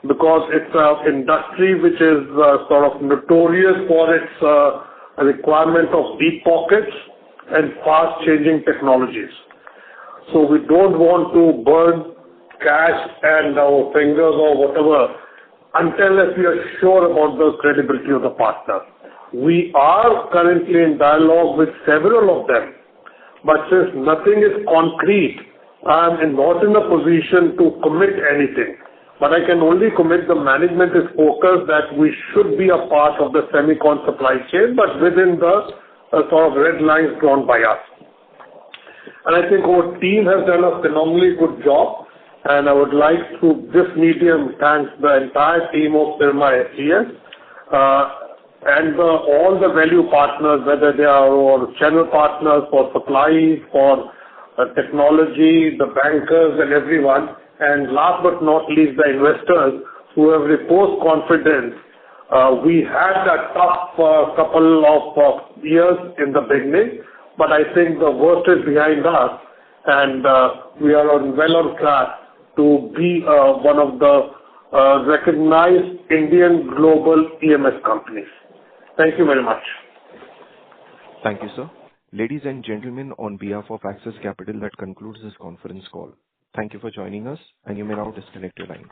Because it's an industry which is sort of notorious for its requirement of deep pockets and fast-changing technologies. So we don't want to burn cash and our fingers or whatever until we are sure about the credibility of the partner. We are currently in dialogue with several of them, but since nothing is concrete, I am not in a position to commit anything. But I can only commit the management is focused that we should be a part of the semicon supply chain, but within the sort of red lines drawn by us. And I think our team has done a phenomenally good job, and I would like through this medium thank the entire team of Syrma SGS and all the value partners, whether they are our channel partners for supply, for technology, the bankers and everyone, and last but not least the investors who have reposed confidence. We had a tough couple of years in the beginning, but I think the worst is behind us, and we are well on track to be one of the recognized Indian global EMS companies. Thank you very much. Thank you, sir. Ladies and gentlemen, on behalf of Axis Capital, that concludes this conference call. Thank you for joining us, and you may now disconnect your lines.